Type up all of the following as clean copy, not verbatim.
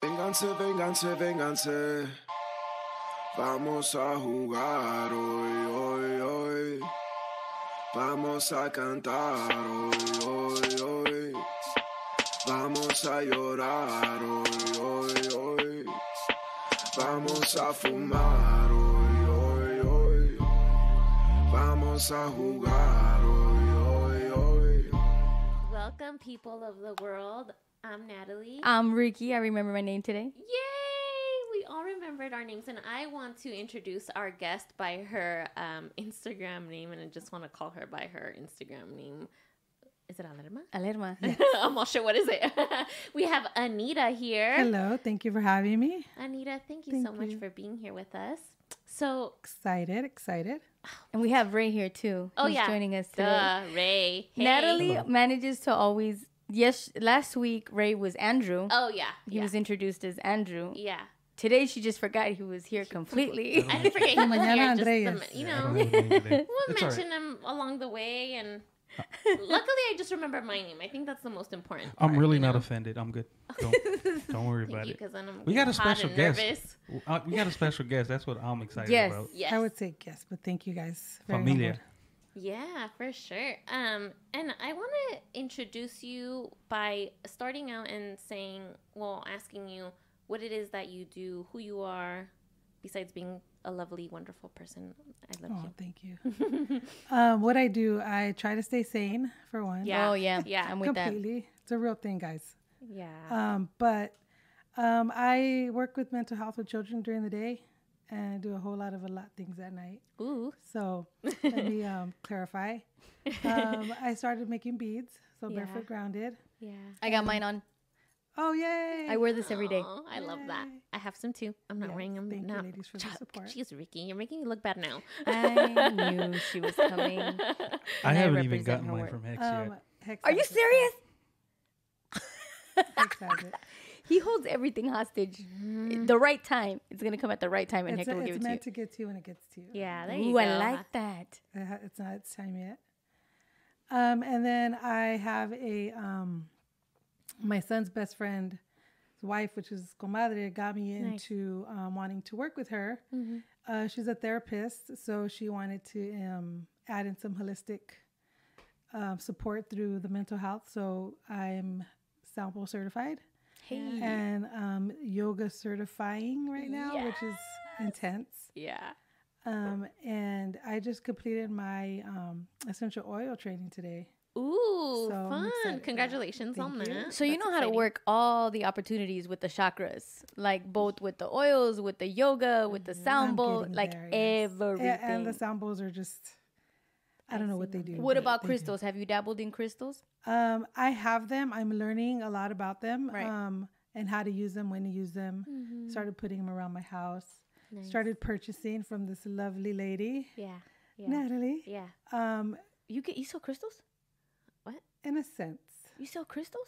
Vénganse, vénganse, vénganse. Vamos a jugar hoy, hoy, hoy. Vamos a cantar hoy, hoy, hoy. Vamos a llorar hoy, hoy, hoy. Vamos a fumar hoy, hoy, hoy. Vamos a jugar hoy, hoy, hoy. Welcome, people of the world. I'm Natalie. I'm Ricky. I remember my name today. Yay! We all remembered our names, and I want to introduce our guest by her Instagram name, and I just want to call her by her Instagram name. Is it Lerma? Lerma. I'm not sure. What is it? We have Anita here. Hello. Thank you for having me. Anita, thank you so much for being here with us. So excited. And we have Ray here too. Oh, He's yeah. joining us today. Ray. Hey. Natalie manages to always... Yes, last week Ray was Andrew. Oh, yeah. He was introduced as Andrew. Yeah. Today she just forgot he was here completely. I didn't forget he was here. Andreas. Just, we'll mention him along the way, and luckily I just remember my name. I think that's the most important part, I'm really not offended. I'm good. Don't worry about it. We got a special guest. Nervous. We got a special guest. That's what I'm excited about. Yes. I would say yes, but thank you guys. Very Familia. humbled. Yeah, for sure. And I want to introduce you by starting out and asking you what it is that you do, who you are, besides being a lovely, wonderful person. I love you. Thank you. What I do, I try to stay sane for one. Yeah. Oh, yeah. Yeah. I'm with Completely. It's a real thing, guys. Yeah. But I work with mental health with children during the day and do a lot of things at night. Ooh. So let me clarify. I started making beads, so Yeah. barefoot grounded. Yeah. I got mine on. Oh, yay. I wear this every day. Oh, I love that. I have some too. I'm not Yes, wearing them thank you, now. ladies, for the support. Jeez, Ricky, you're making me look bad now. I knew she was coming. I haven't even represent gotten her mine work. from Hex yet. Hex Are you has it. serious? Hex has it. He holds everything hostage. The right time. It's going to come at the right time, and It's, Hector will give it's it to you. meant to get to you when it gets to you. Yeah, there you Ooh, go. I like that. It's not its time yet. And then I have my son's best friend's wife, which is comadre, got me into wanting to work with her. She's a therapist, so she wanted to add in some holistic support through the mental health. So I'm sample certified. Hey. And yoga certifying right now, which is intense. Yeah. And I just completed my essential oil training today. Ooh, So I'm fun. excited for Congratulations that. on Thank you. that. So you That's know how to exciting. work all the opportunities with the chakras, like both with the oils, with the yoga, with the sound I'm bowl, getting like there, yes. everything. And the sound bowls are just, I don't know what they do. What but about they do. crystals? Have you dabbled in crystals? I have them. I'm learning a lot about them. Right. And how to use them, when to use them. Started putting them around my house. Nice. Started purchasing from this lovely lady, Yeah. Yeah. Natalie. Yeah. You sell crystals? In a sense. You sell crystals?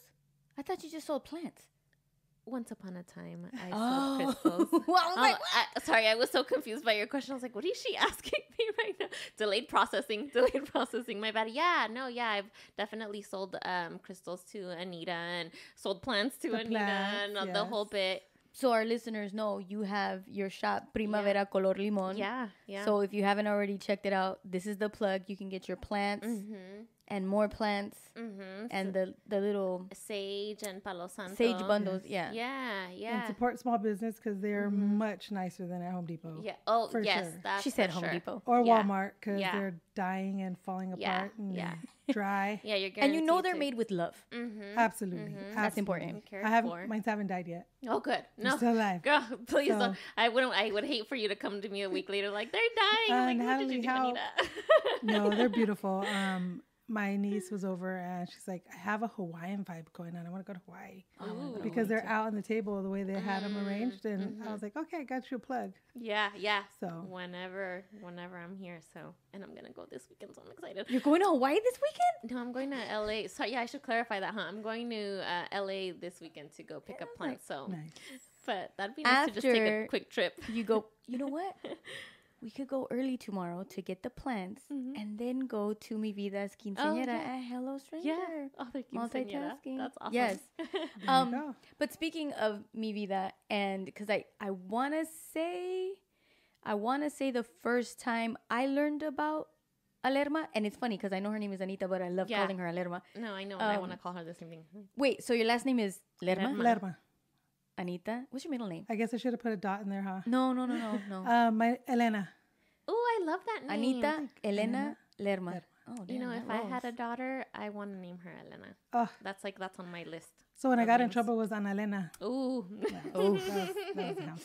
I thought you just sold plants. Once upon a time, I sold crystals. Well, I was like, Sorry, I was so confused by your question. I was like, what is she asking me right now? Delayed processing. My bad. Yeah, I've definitely sold crystals to Anita and sold plants to The Anita plants, and the whole bit. so our listeners know you have your shop Primavera Color Limon. Yeah. So if you haven't already checked it out, this is the plug. You can get your plants and more plants and the little Sage and Palo Santo. sage bundles. Yeah. Yeah. And support small business because they're much nicer than at Home Depot. Yeah. Oh, For yes. sure. That's She said for Home sure. Depot. Or Yeah. Walmart because Yeah. they're dying and falling apart and dry. Yeah, you're And you know guaranteed they're to- made with love. Absolutely. That's important. Cared I haven't, for. mine's haven't died yet. Oh, good. They're No, still alive. girl, please So- don't. I would hate for you to come to me a week later like they're dying. I'm like, what did you Natalie, do, how- Anita? No, they're beautiful. My niece was over and she's like, I have a Hawaiian vibe going on. I want to go to Hawaii. Ooh. Because they're out on the table the way they had them arranged. And I was like, okay, I got you a plug. Yeah. So Whenever I'm here, and I'm gonna go this weekend, so I'm excited. You're going to Hawaii this weekend? No, I'm going to LA. So yeah, I should clarify that, huh? I'm going to LA this weekend to go pick up plants. So, nice. but that'd be nice to just take a After- quick trip. You go, you know what? we could go early tomorrow to get the plants and then go to Mi Vida's quinceañera at Hello Stranger. Yeah. Oh, the quinceañera. Multitasking. That's awesome. Yes. Go. But speaking of Mi Vida, and because I want to say the first time I learned about Lerma, and it's funny because I know her name is Anita, but I love calling her Lerma. No, I know. I want to call her the same thing. Wait, so your last name is Lerma? Lerma. Anita? What's your middle name? I guess I should have put a dot in there, huh? No. My Elena. Oh, I love that name. Anita, Elena, Lerma. Oh, damn, you know, if I had a daughter, I want to name her Elena. Oh. That's on my list. So when I got in trouble, it was Ana Elena. Ooh. That was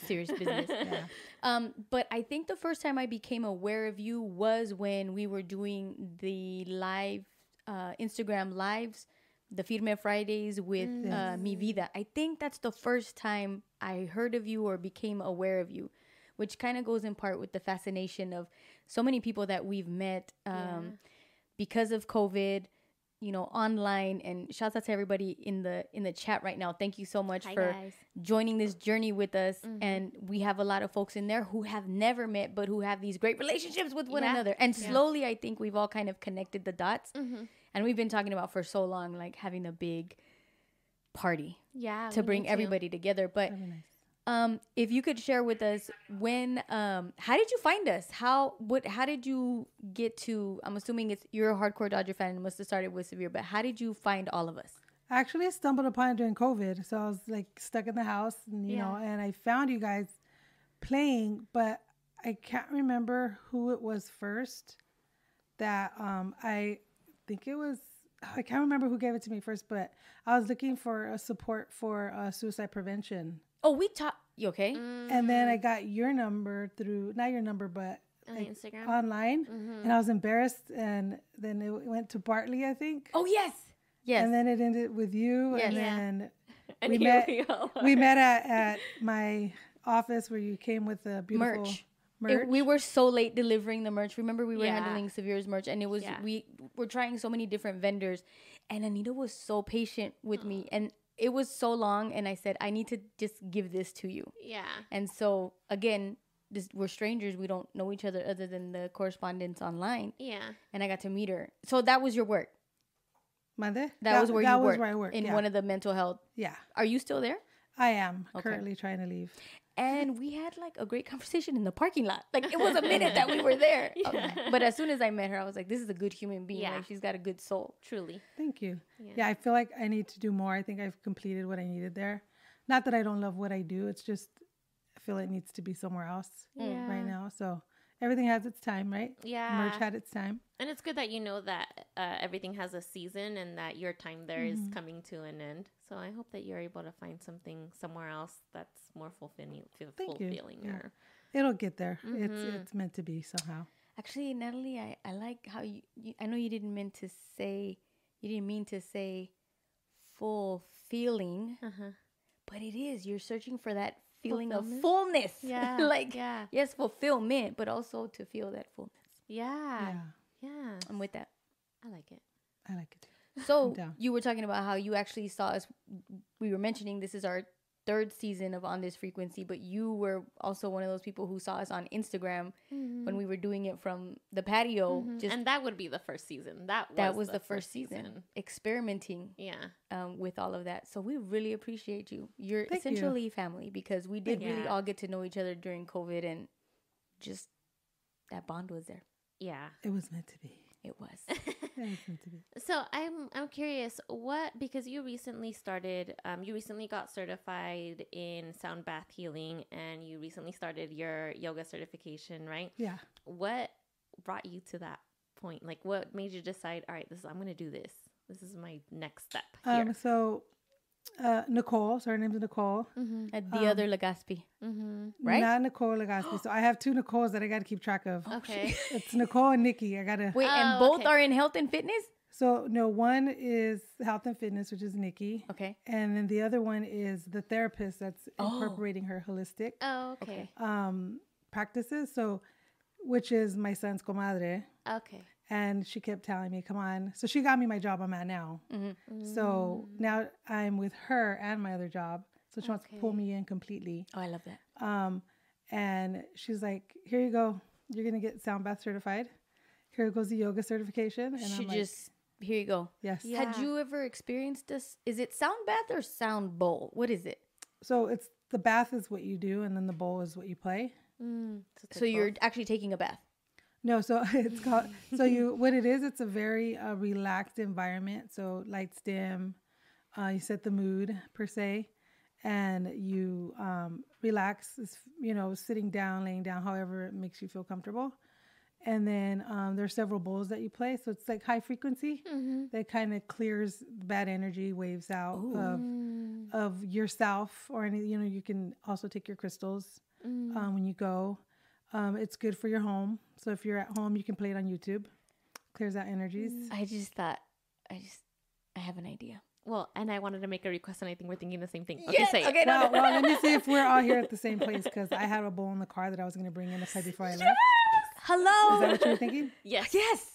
serious business. Yeah. But I think the first time I became aware of you was when we were doing the live Instagram lives, the Firme Fridays with Mi Vida. I think that's the first time I heard of you or became aware of you, which kind of goes in part with the fascination of so many people that we've met because of COVID, you know, online. And shout out to everybody in the chat right now. Thank you so much for joining this journey with us. And we have a lot of folks in there who have never met, but who have these great relationships with one another. And slowly, I think we've all kind of connected the dots. And we've been talking about for so long, like having a big party to bring everybody together. But if you could share with us how did you find us? How did you get to, I'm assuming you're a hardcore Dodger fan and must have started with Severe, but how did you find all of us? Actually, I stumbled upon it during COVID. So I was like stuck in the house and, you know, and I found you guys playing, but I can't remember who it was first that I think it was, I can't remember who gave it to me first, but I was looking for a support for suicide prevention. Oh, we talked. You okay? And then I got your number through, not your number, but like Instagram online. And I was embarrassed. And then it went to Bartley, I think. Oh, yes. Yes. And then it ended with you. Yes. And then and we met at my office where you came with the beautiful merch. We were so late delivering the merch. Remember, we were handling Severe's merch, and it was we were trying so many different vendors, and Anita was so patient with me, and it was so long, and I said, I need to just give this to you. Yeah. And so again, we're strangers. We don't know each other other than the correspondence online. Yeah. And I got to meet her. So that was your work. Monday? That was where you worked. Where I worked in one of the mental health. Yeah. Are you still there? I am currently trying to leave. And we had like a great conversation in the parking lot. Like it was a minute that we were there. But as soon as I met her, I was like, this is a good human being. Like she's got a good soul. Truly. Thank you. Yeah, I feel like I need to do more. I think I've completed what I needed there. Not that I don't love what I do. It's just I feel it needs to be somewhere else right now. So everything has its time, right? Yeah. Merch had its time. And it's good that you know that everything has a season and that your time there is coming to an end. So I hope that you're able to find something somewhere else that's more fulfilling. Yeah. It'll get there. It's meant to be somehow. Actually, Natalie, I like how you I know you didn't mean to say full feeling, but it is. You're searching for that feeling of fullness. Yeah. Yes, fulfillment, but also to feel that fullness. Yeah. I'm with that. I like it. I like it too. So you were talking about how you actually saw us. We were mentioning this is our third season of On This Frequency, but you were also one of those people who saw us on Instagram when we were doing it from the patio. And that would be the first season. That was the first season. Experimenting with all of that. So we really appreciate you. You're essentially family because we did really all get to know each other during COVID and just that bond was there. Yeah. It was meant to be. It was. So I'm curious, because you recently started, you recently got certified in sound bath healing and you recently started your yoga certification, right? Yeah. What brought you to that point? Like what made you decide, all right, I'm going to do this. This is my next step here. So Nicole, so her name's Nicole. The other Legaspi. Right? Not Nicole Legaspi. So I have two Nicoles that I got to keep track of. Okay. It's Nicole and Nikki. I got to... Wait, and both are in health and fitness? So, no, one is health and fitness, which is Nikki. Okay. And then the other one is the therapist that's incorporating her holistic practices. So, which is my son's comadre. Okay. And she kept telling me, come on. So she got me my job I'm at now. So now I'm with her and my other job. So she wants to pull me in completely. Oh, I love that. And she's like, here you go. you're going to get sound bath certified. Here goes the yoga certification. And here you go. Yes. Yeah. Had you ever experienced this? Is it sound bath or sound bowl? What is it? So it's the bath is what you do, and then the bowl is what you play. So you're actually taking a bath. No, so it's called, what it is, it's a very relaxed environment. So lights dim, you set the mood per se, and you relax, sitting down, laying down, however it makes you feel comfortable. And then there's several bowls that you play. So it's like high frequency that kind of clears bad energy waves out of yourself or any, you can also take your crystals when you go. It's good for your home. So if you're at home, you can play it on YouTube. Clears out energies. I just thought, I have an idea. Well, and I wanted to make a request, and I think we're thinking the same thing. Okay, Yes, say it. okay, Well, let me see if we're all here at the same place, because I had a bowl in the car that I was going to bring in to play before I left. Hello. Is that what you were thinking? Yes. Yes.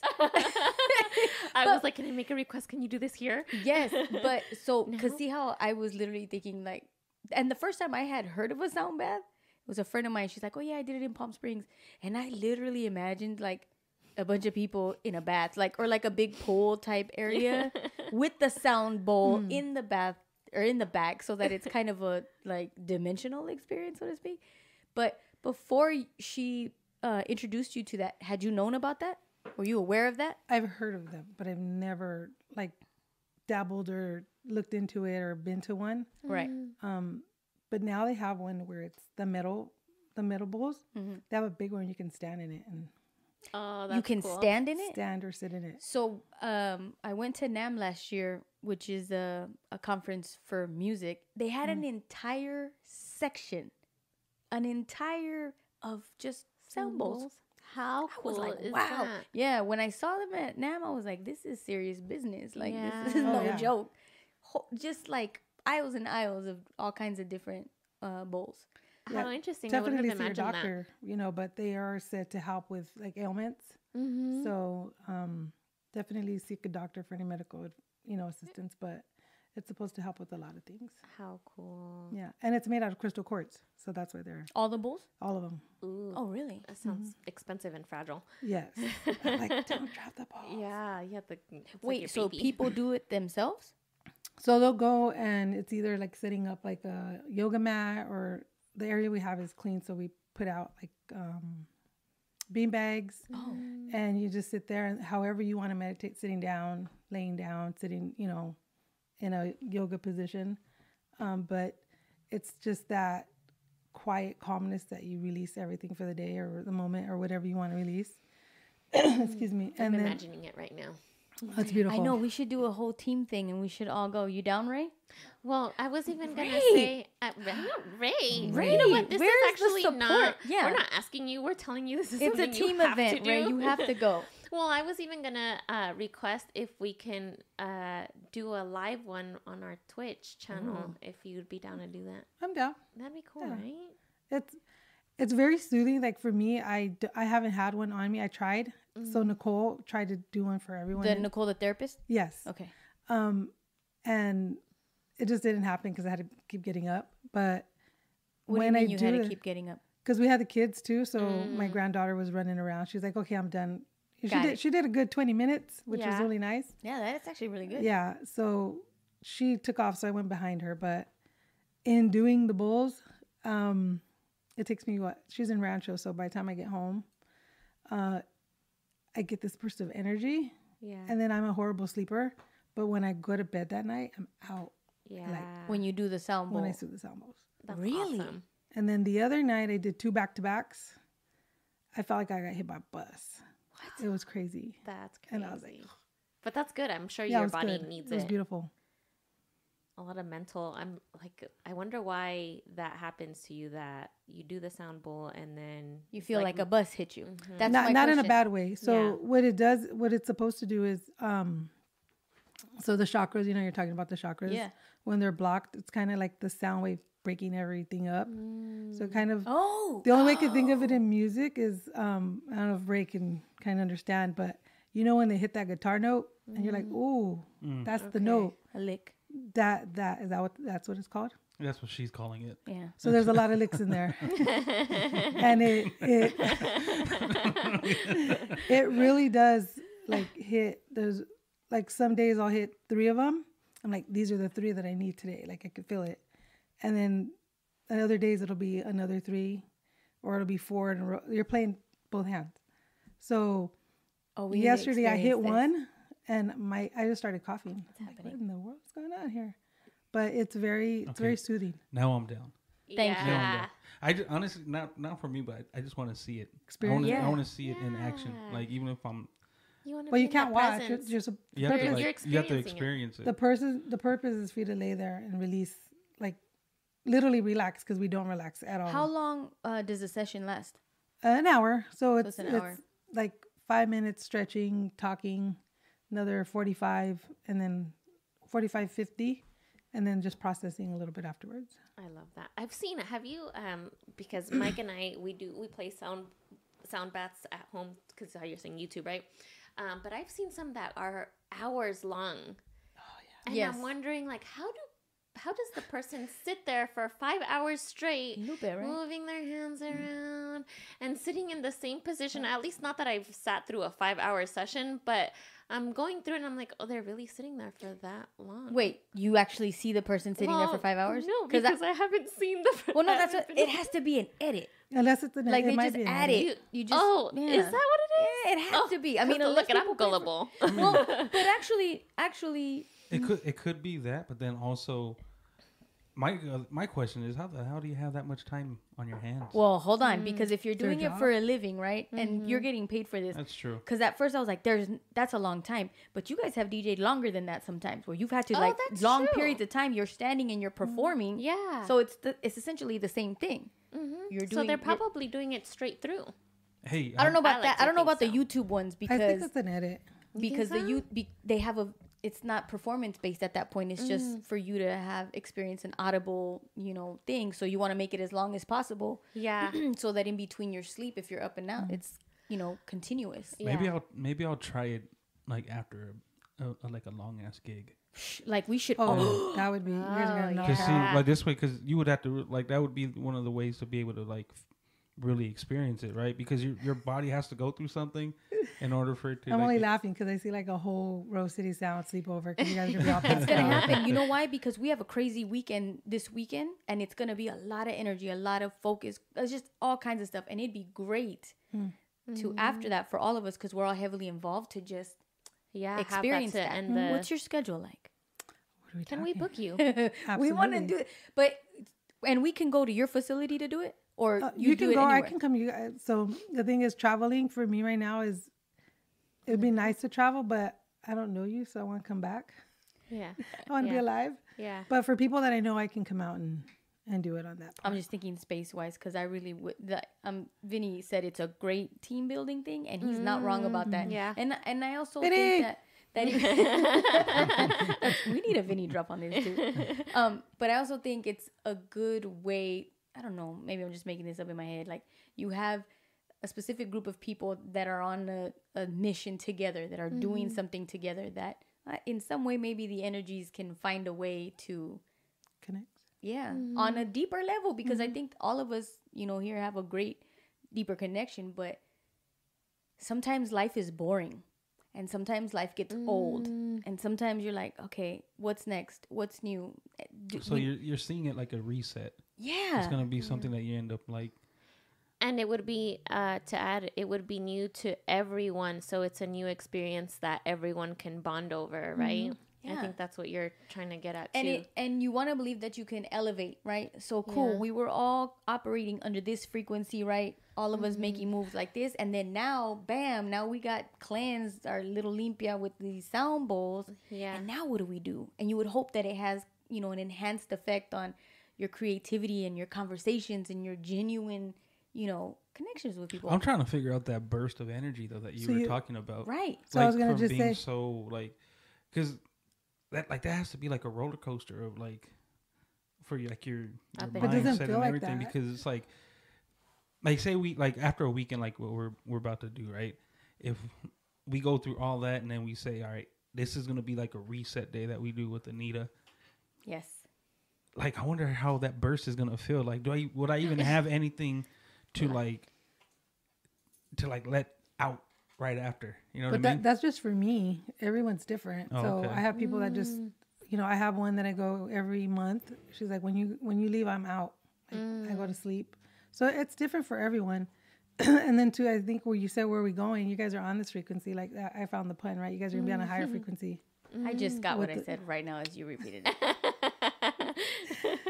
I was like, can I make a request? Can you do this here? Yes, but so, because see how I was literally thinking like, and the first time I had heard of a sound bath, it was a friend of mine. She's like, oh yeah, I did it in Palm Springs. And I literally imagined like a bunch of people in a bath, or like a big pool type area with the sound bowl in the bath or in the back, so that it's kind of a like dimensional experience, so to speak. But before she introduced you to that, had you known about that? Were you aware of that? I've heard of them, but I've never like dabbled or looked into it or been to one. Right. But now they have one where it's the metal bowls. They have a big one you can stand in it, and that's you can cool. stand in it? Stand or sit in it. So I went to NAM last year, which is a conference for music. They had an entire section, of just sound bowls. How I cool was like, is wow. that? Yeah, when I saw them at NAM, I was like, this is serious business. Like, Yeah. this is Oh, no yeah. joke. Just like aisles and aisles of all kinds of different bowls. Yeah, How interesting. I wouldn't Definitely have see your imagined doctor, but they are said to help with like ailments. that. So definitely seek a doctor for any medical, assistance, but it's supposed to help with a lot of things. How cool. Yeah. And it's made out of crystal quartz. So that's why they're All the bowls? all of them. Ooh, Oh, really? that sounds expensive and fragile. Yes. I'm like, don't drop the ball. Yeah, yeah. It's like Wait, your so baby. people do it themselves? So they'll go, and it's either like setting up like a yoga mat, or the area we have is clean. So we put out like bean bags, and you just sit there, and however you want to meditate, sitting down, laying down, sitting, in a yoga position. But it's just that quiet calmness that you release everything for the day or the moment or whatever you want to release. Excuse me. I'm And then imagining it right now. that's beautiful. I know, we should do a whole team thing and we should all go. You down, Ray? Well, I was even gonna Ray. say, Ray. You know what? This where's is the actually support? not. Yeah. We're not asking you. We're telling you this is It's a something team you have event, to Ray. do. You have to go. Well, I was even gonna request if we can do a live one on our Twitch channel. If you'd be down to do that, I'm down. that'd be cool, Yeah. right? It's very soothing. Like for me, I haven't had one on me. I tried. So Nicole tried to do one for everyone. The Nicole, the therapist? Yes. Okay. And it just didn't happen because I had to keep getting up. But What when do you mean I you do had to it, keep getting up? because we had the kids too, so my granddaughter was running around. She's like, "Okay, I'm done." She did a good 20 minutes, which was Yeah. really nice. Yeah, that's actually really good. Yeah. So she took off, so I went behind her. But in doing the bowls, it takes me she's in Rancho, so by the time I get home, I get this burst of energy, Yeah. and then I'm a horrible sleeper. But when I go to bed that night, I'm out Yeah. When you do the sound bowl. when I do the sound bowls. That's Really? awesome. And then the other night I did 2 back-to-backs. I felt like I got hit by a bus. What? It was crazy. That's crazy. And I was like, but that's good. I'm sure yeah, it your was body good. needs It was it. beautiful. A lot of mental. I'm like, I wonder why that happens to you. That you do the sound bowl and then You feel like a bus hit you. That's Not my in a question. bad way. So Yeah. what it's supposed to do is, so the chakras, you're talking about the chakras. Yeah. When they're blocked, it's kind of like the sound wave breaking everything up. So kind of, Oh. the only way I could think of it in music is, I don't know if Ray can kind of understand, but when they hit that guitar note and you're like, ooh, that's the note. A lick. That's what it's called. That's what she's calling it. Yeah. So there's a lot of licks in there. And it really does like hit. There's like some days I'll hit 3 of them. I'm like, these are the 3 that I need today. Like I can feel it. And then other days it'll be another 3 or it'll be 4 in a row. You're playing both hands. So yesterday I hit one and I just started coughing. Like, what in the world's going on here? But it's very soothing. Now I'm down. Thank you. I just, honestly, not for me, but I just want to see it. Experience. I want to see it in action. Like even if I'm. You can't watch. You have to experience it. The purpose is for you to lay there and release, like literally relax, because we don't relax at all. How long does the session last? An hour. So it's an hour. Like 5 minutes stretching, talking, another 45, and then 45, 50. And then just processing a little bit afterwards. I love that. I've seen. Have you? Because Mike and I, we play sound baths at home because how you're saying YouTube, right? But I've seen some that are hours long. Oh yeah. And yes. I'm wondering, like, how does the person sit there for 5 hours straight, moving their hands around and sitting in the same position? At least not that I've sat through a 5-hour session, but I'm going through it and I'm like, oh, they're really sitting there for that long. Wait, you actually see the person sitting there for 5 hours? No, because I haven't seen the. Well, no, that's what it has to be an edit. Unless it's an like edit. they just add it. You just. Oh, yeah. Is that what it is? Yeah, it has to be. I mean, look, I'm gullible. Well, but actually, it could be that, but then also. My question is how do you have that much time on your hands? Well, hold on, because if you're doing it for a living, right, and you're getting paid for this, that's true. Because at first I was like, that's a long time, but you guys have DJed longer than that sometimes, where you've had to long periods of time. You're standing and you're performing. Yeah. So it's essentially the same thing. You're doing. So they're probably doing it straight through. Hey, I don't know about that. I don't know about the YouTube ones because I think it's an edit. Because they have it's not performance based at that point. It's just for you to have experience an audible, thing. So you want to make it as long as possible. Yeah. So that in between your sleep, if you're up and out, it's, continuous. Maybe I'll try it like after like a long ass gig. Like we should. Oh, that would be. You guys are gonna knock Cause see, out. like this way, because you would have to like that would be one of the ways to be able to like really experience it, right? Because your body has to go through something in order for it to. I'm only laughing because I see like a whole Rose City Sound sleepover because you guys are gonna be all It's gonna happen. You know why? Because we have a crazy weekend this weekend, and it's gonna be a lot of energy, a lot of focus. It's just all kinds of stuff, and it'd be great to after that for all of us because we're all heavily involved to just experience that. And what's your schedule like? Can we book you? We want to do it, and we can go to your facility to do it. Or you do can it go. anywhere. I can come. You guys. So the thing is, traveling for me right now is, it'd be nice to travel, but I don't know you, so I want to come back. Yeah, I want to be alive. Yeah. But for people that I know, I can come out and do it on that part. I'm just thinking space wise because I really would. Vinny said it's a great team building thing, and he's not wrong about that. Yeah. And I also think that we need a Vinny drop on this too. But I also think it's a good way. I don't know, maybe I'm just making this up in my head. Like you have a specific group of people that are on a mission together, that are doing something together that in some way, maybe the energies can find a way to connect. Yeah. On a deeper level, because I think all of us, here have a great deeper connection, but sometimes life is boring and sometimes life gets old and sometimes you're like, okay, what's next? What's new? So you're seeing it like a reset. Yeah. It's going to be something that you end up like. And it would be, to add, it would be new to everyone. So it's a new experience that everyone can bond over, right? Yeah. I think that's what you're trying to get at too. And you want to believe that you can elevate, right? So cool. Yeah. We were all operating under this frequency, right? All of us making moves like this. And then now, bam, now we got cleansed our little limpia with these sound bowls. Yeah. And now what do? And you would hope that it has, an enhanced effect on your creativity and your conversations and your genuine, connections with people. I'm trying to figure out that burst of energy though that you were talking about. Right. So I was going to just say, so like, because that has to be like a roller coaster of like for you, like your mindset and everything. Because it's like say we like after a weekend like what we're about to do, right? If we go through all that and then we say, all right, this is going to be like a reset day that we do with Anita. Yes. like, I wonder how that burst is gonna feel. Like, would I even have anything to like let out right after? You know what I mean? That's just for me. Everyone's different. Oh, so okay. I have people that just, I have one that I go every month. She's like, when you leave, I'm out. Like, I go to sleep. So it's different for everyone. And then too, I think where you said, where are we going? You guys are on this frequency. Like I found the pun, right? You guys are gonna be on a higher frequency. I just got what I said right now as you repeated it.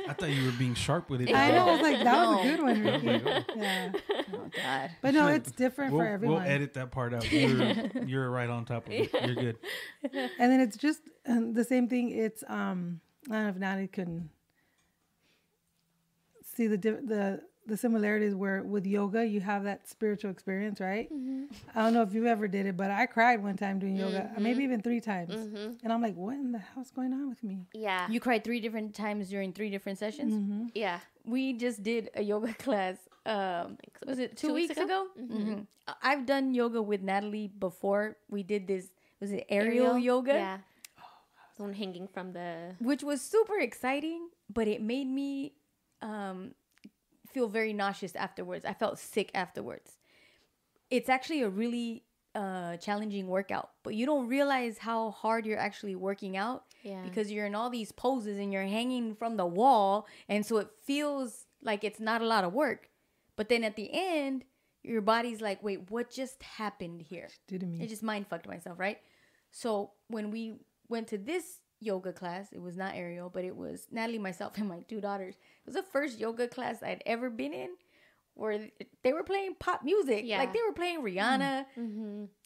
I thought you were being sharp with it. I know. I was like, that was a good one, Ricky. Yeah. Oh God. But no, it's different for everyone. We'll edit that part out. You're right on top of it. You're good. And then it's just the same thing. It's I don't know if Nani can see the similarities where with yoga you have that spiritual experience, right? I don't know if you ever did it, but I cried one time doing yoga, maybe even 3 times. And I'm like, what in the hell's going on with me? Yeah. You cried 3 different times during 3 different sessions? Yeah. We just did a yoga class. Was it 2 weeks ago? I've done yoga with Natalie before. We did this. Was it aerial yoga? Yeah. The one hanging from the. Which was super exciting, but it made me feel very nauseous afterwards. I felt sick afterwards. It's actually a really challenging workout, but you don't realize how hard you're actually working out because you're in all these poses and you're hanging from the wall, and so it feels like it's not a lot of work. But then at the end, your body's like, wait, what just happened here? Did to me. I just mind fucked myself, right? So when we went to this yoga class, it was not aerial, but it was Natalie, myself, and my 2 daughters. It was the first yoga class I'd ever been in where they were playing pop music. Yeah. Like they were playing Rihanna,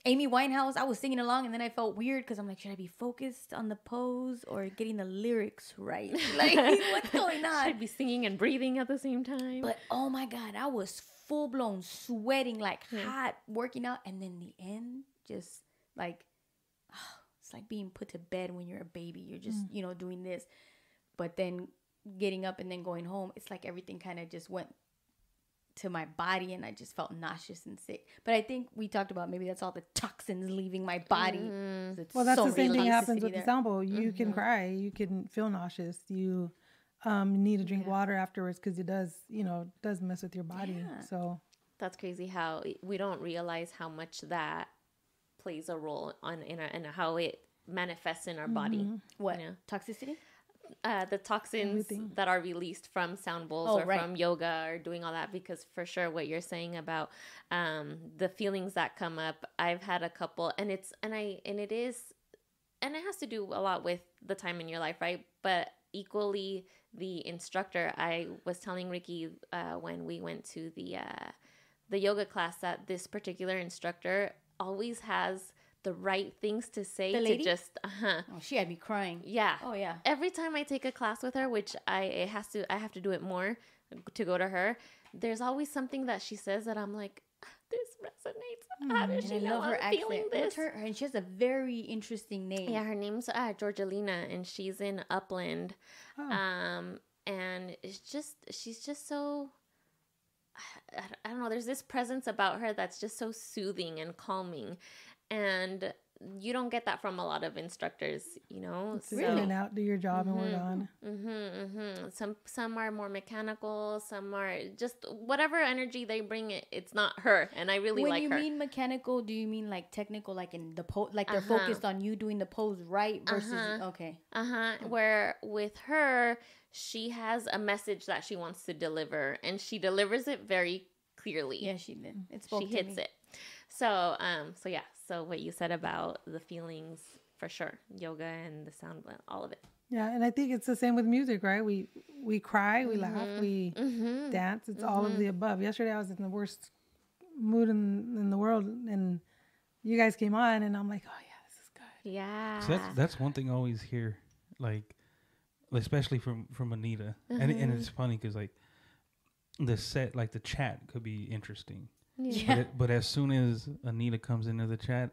Amy Winehouse. I was singing along, and then I felt weird because I'm like, should I be focused on the pose or getting the lyrics right? Like, what's going on? Should I be singing and breathing at the same time? But oh my God, I was full blown sweating, like hot, working out. And then the end, just like, it's like being put to bed when you're a baby. You're just, doing this. But then getting up and then going home, it's like everything kind of just went to my body and I just felt nauseous and sick. But I think we talked about maybe that's all the toxins leaving my body. Well, that's the same thing happens with the sound bowl. You can cry. You can feel nauseous. You need to drink water afterwards because it does, does mess with your body. Yeah. So that's crazy how we don't realize how much that plays a role in how it manifests in our body. What? Toxicity? The toxins that are released from sound bowls from yoga or doing all that, because for sure what you're saying about the feelings that come up, I've had a couple, and it has to do a lot with the time in your life, right? But equally the instructor. I was telling Ricky when we went to the yoga class that this particular instructor always has the right things to say to just Oh, she had me crying. Yeah. Oh yeah. Every time I take a class with her, which I have to do it more to go to her, there's always something that she says that I'm like, this resonates. How does she know I'm feeling this? And she has a very interesting name. Yeah, her name's Georgelina, and she's in Upland. And she's just so, I don't know, there's this presence about her that's just so soothing and calming. And you don't get that from a lot of instructors, So in and out, do your job and work on. Some are more mechanical. Some are just whatever energy they bring. It's not her, and I really like her. When you mean mechanical, do you mean like technical, like in the pose, like they're focused on you doing the pose right versus okay? Where with her, she has a message that she wants to deliver, and she delivers it very clearly. Yeah, she did. She hits it. So yeah. So what you said about the feelings, for sure, yoga and the sound, all of it. Yeah, and I think it's the same with music, right? We cry, we laugh, we dance. It's all of the above. Yesterday, I was in the worst mood in the world, and you guys came on, and I'm like, oh yeah, this is good. Yeah. So that's one thing I always hear, like, especially from Anita, and it's funny because like the set, like the chat could be interesting. Yeah. But as soon as Anita comes into the chat,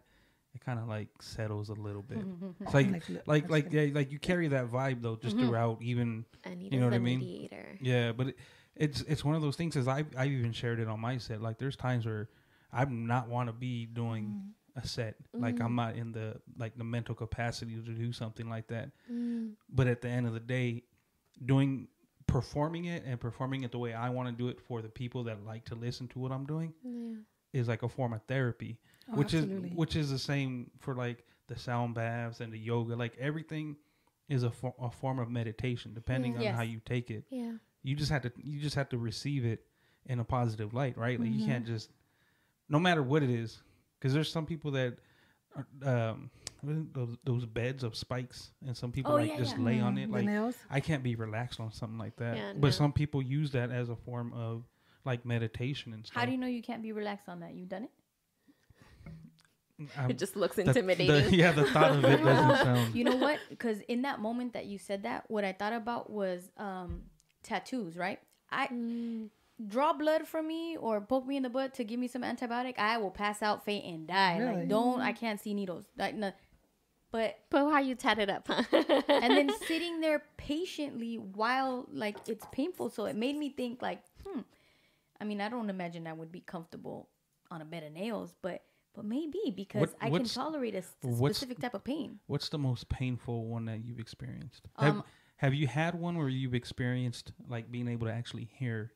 it kind of like settles a little bit. It's like you carry that vibe though, just throughout, even Anita's you know what I mean? Mediator. Yeah, but it's one of those things. As I've even shared it on my set. Like there's times where I not want to be doing a set. Like I'm not in the mental capacity to do something like that. But at the end of the day, performing it the way I want to do it for the people that like to listen to what I'm doing is like a form of therapy, which is the same for like the sound baths and the yoga. Like everything is a form of meditation, depending on how you take it. Yeah, you just have to receive it in a positive light, right? Like you can't just, no matter what it is, because there's some people that those beds of spikes, and some people lay on it. Like I can't be relaxed on something like that. Yeah, but some people use that as a form of like meditation and stuff. How do you know you can't be relaxed on that? You've done it? It just looks intimidating. The thought of it doesn't sound. You know what? Because in that moment that you said that, what I thought about was tattoos, right? Draw blood from me or poke me in the butt to give me some antibiotic, I will pass out, faint, and die. Really? Like, I can't see needles. Like, no. But how you tat it up, huh? And then sitting there patiently while, like, it's painful. So it made me think, like, I mean, I don't imagine I would be comfortable on a bed of nails, but maybe because I can tolerate a specific type of pain. What's the most painful one that you've experienced? Have you had one where you've experienced like being able to actually hear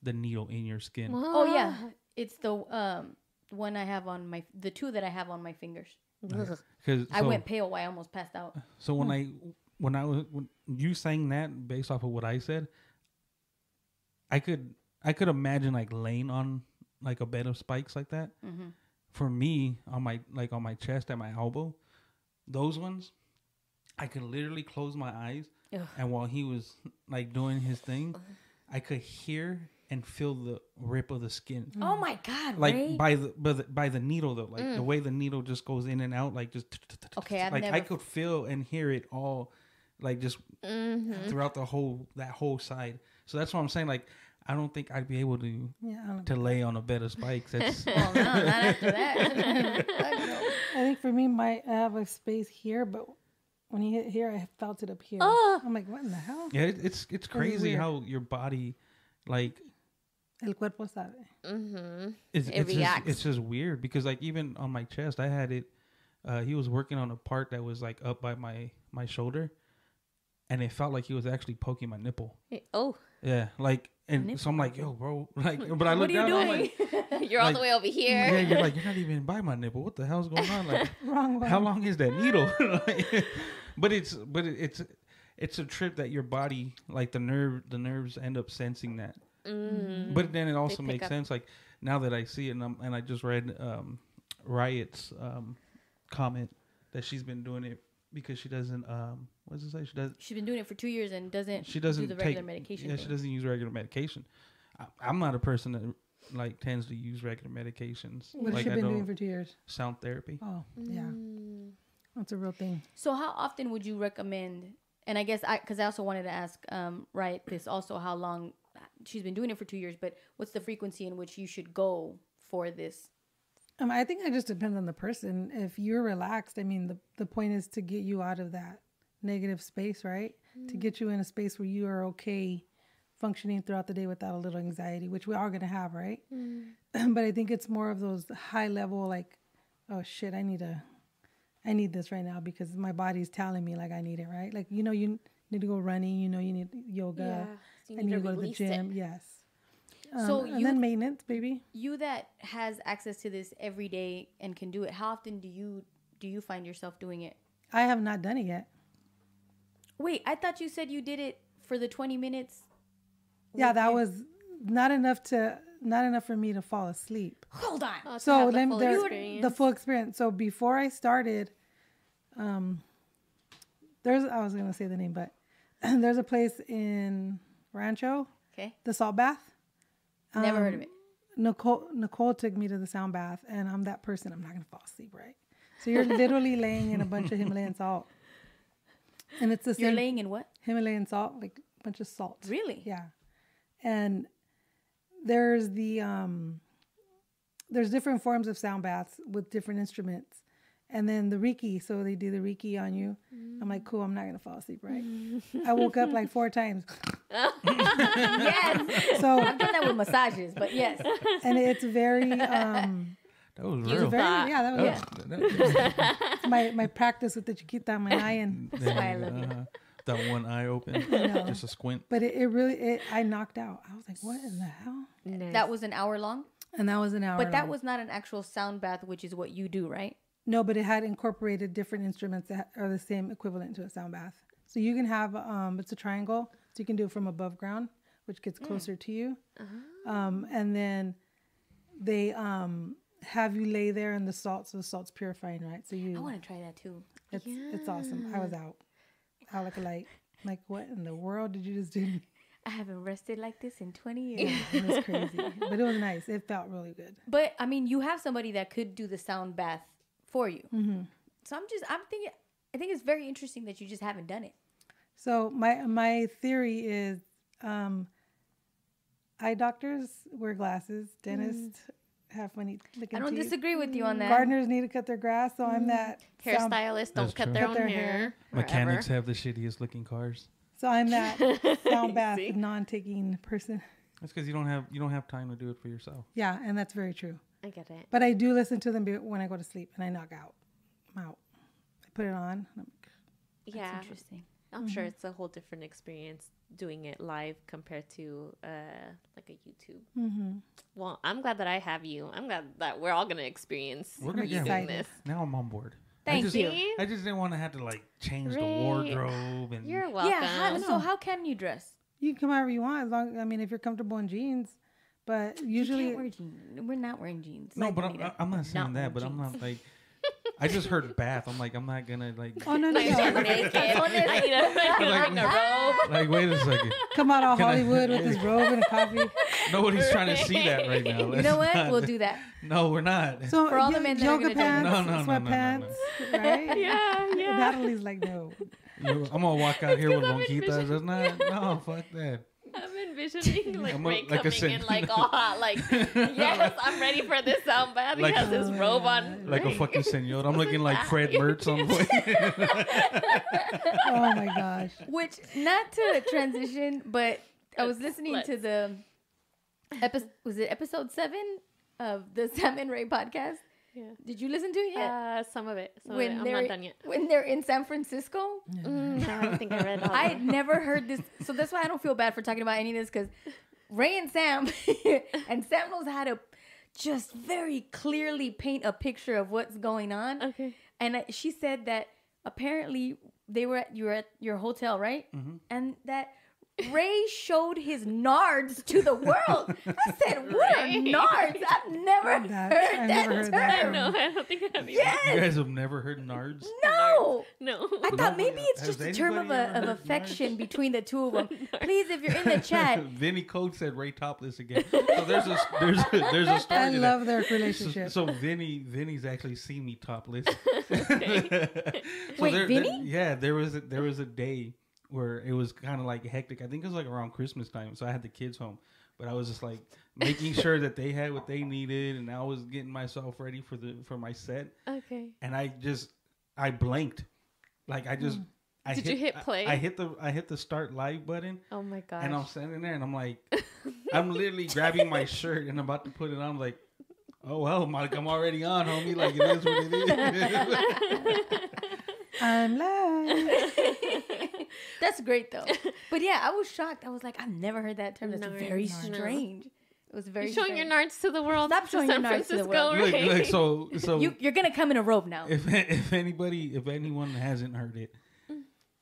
the needle in your skin? Oh yeah, it's the one I have on the two that I have on my fingers. I went pale. I almost passed out. So when you saying that based off of what I said, I could imagine like laying on like a bed of spikes like that. Mm-hmm. For me, on my chest at my elbow, those ones, I could literally close my eyes, and while he was like doing his thing, I could hear and feel the rip of the skin. Oh my God! Like Ray? by the needle though, like the way the needle just goes in and out, like just I could feel and hear it all, like just throughout that whole side. So that's what I'm saying. Like I don't think I'd be able to lay on a bed of spikes. That's well, no, not after that. I think for me, I have a space here, but when you hit here, I felt it up here. Oh. I'm like, what in the hell? Yeah, it's crazy how your body, like, el cuerpo sabe. Mm-hmm. It reacts. It's just weird because like even on my chest, I had it. He was working on a part that was like up by my shoulder, and it felt like he was actually poking my nipple. Yeah, like. And so I'm like, yo, bro, like, but I look down, I'm like, you're all the way over here. Yeah, you're like, you're not even by my nipple. What the hell's going on? Like, how long is that needle? But it's a trip that your body, like the nerves end up sensing that. Mm. But then it also makes sense. Like now that I see it, and I just read Riot's comment that she's been doing it because she doesn't what does it say? She's been doing it for 2 years and doesn't do the regular medication. Yeah, she doesn't use regular medication. I'm not a person that like tends to use regular medications. What has she been doing for 2 years? Sound therapy. Oh, yeah. That's a real thing. So how often would you recommend, and I guess because I also wanted to ask Riot this also, how long she's been doing it for 2 years, but what's the frequency in which you should go for this? I think it just depends on the person. If you're relaxed, I mean, the point is to get you out of that negative space, right? To get you in a space where you are okay functioning throughout the day without a little anxiety, which we are going to have, right? But I think it's more of those high level, like, oh shit, I need this right now because my body's telling me like I need it, right? Like, you need to go running, you need yoga, so you need to go to the gym. Yes. And then maintenance, baby. You that has access to this every day and can do it, how often do you find yourself doing it? I have not done it yet. Wait, I thought you said you did it for the 20 minutes. Yeah, that was not enough for me to fall asleep. Hold on. Oh, so the full experience. So before I started, I was going to say the name, but there's a place in Rancho. Okay. The salt bath. Never heard of it. Nicole took me to the sound bath, and I'm that person. I'm not going to fall asleep, right? So you're literally laying in a bunch of Himalayan salt. And it's the same. You're laying in what? Himalayan salt, like a bunch of salt. Really? Yeah. And there's there's different forms of sound baths with different instruments. And then the Reiki, so they do the Reiki on you. I'm like, cool, I'm not going to fall asleep, right? I woke up like 4 times. Yes. So I've done that with massages, but yes. And it's very... that was real. That was my practice with the chiquita, my eye and... That one eye open, just a squint. But it really, I knocked out. I was like, what in the hell? Nice. That was an hour long? And that was an hour But that was not an actual sound bath, which is what you do, right? No, but it had incorporated different instruments that are the same equivalent to a sound bath. So you can have, it's a triangle. So you can do it from above ground, which gets closer to you. And then they have you lay there in the salt. So the salt's purifying, right? So I want to try that too. It's awesome. I was out like a light. Like, what in the world did you just do? I haven't rested like this in 20 years. Yeah, it was crazy. But it was nice. It felt really good. But, I mean, you have somebody that could do the sound bath for you. Mm-hmm. So I think it's very interesting that you just haven't done it. So my theory is eye doctors wear glasses. Dentists have funny looking I don't teeth. disagree with you on that. Gardeners need to cut their grass, so I'm that. Hairstylists don't cut their own hair. Mechanics have the shittiest looking cars. So I'm that sound bath non-taking person. That's because you don't have time to do it for yourself. Yeah, and that's very true. I get it. But I do listen to them when I go to sleep, and I knock out. I'm out. I put it on. And I'm like, that's interesting. I'm sure it's a whole different experience doing it live compared to like a YouTube. Mm-hmm. Well, I'm glad that I have you. I'm glad that we're all gonna experience doing this. Now I'm on board. Thank you. I just didn't want to have to like change the wardrobe and. You're welcome. Yeah. So how can you dress? You can come however you want, as long if you're comfortable in jeans. But usually, you can't wear jeans. We're not wearing jeans. No, but I'm not saying that. But I'm not like. I just heard bath. I'm like, I'm not gonna like. Oh no! Naked. I need a robe. Like, wait a second. Come out of Hollywood with his robe and a coffee. Nobody's trying to see that right now. You know what? We'll do that. No, we're not. So for all the men that are gonna pants, sweatpants, right? Yeah. Natalie's like, no. I'm gonna walk out here with lonjitas. That's not. No, fuck that. I'm envisioning Ray coming in like all hot, like, yes, I'm ready for this sound bath. He has his robe on. Like a fucking senor. I'm looking like Fred Mertz on the way. Oh my gosh. Which, not to transition, but I was listening to the episode 7 of the Sam and Ray podcast? Yeah. Did you listen to it yet? Some of it. I'm not done yet. When they're in San Francisco? No, I don't think I read all I had never heard this. So that's why I don't feel bad for talking about any of this, because Ray and Sam, and Sam knows how to just very clearly paint a picture of what's going on. Okay. And she said that apparently you were at your hotel, right? Mm-hmm. And that Ray showed his nards to the world. I said, what are nards? I've never heard that term. No, I don't think I have. Yes. You guys have never heard nards? No. No. I thought maybe it's just a term of affection between the two of them. Please, if you're in the chat. Vinny Code said Ray topless again. So there's a story. I love their relationship. So Vinny's actually seen me topless. Wait, Vinny? Yeah, there was a day where it was kind of like hectic. I think it was like around Christmas time, so I had the kids home, but I was just like making sure that they had what they needed, and I was getting myself ready for my set. Okay. And I blanked, like Did you hit play? I hit the start live button. Oh my gosh. And I'm standing there, and I'm like, I'm literally grabbing my shirt and I'm about to put it on. I'm like, oh well, Mike, I'm already on, homie. Like, it is what it is. I'm live. That's great though. But yeah, I was shocked. I was like, I've never heard that term. That's very strange. It was very showing your nards to the world. Stop showing your nards to the world. Look, so you're gonna come in a robe now. If anyone hasn't heard it,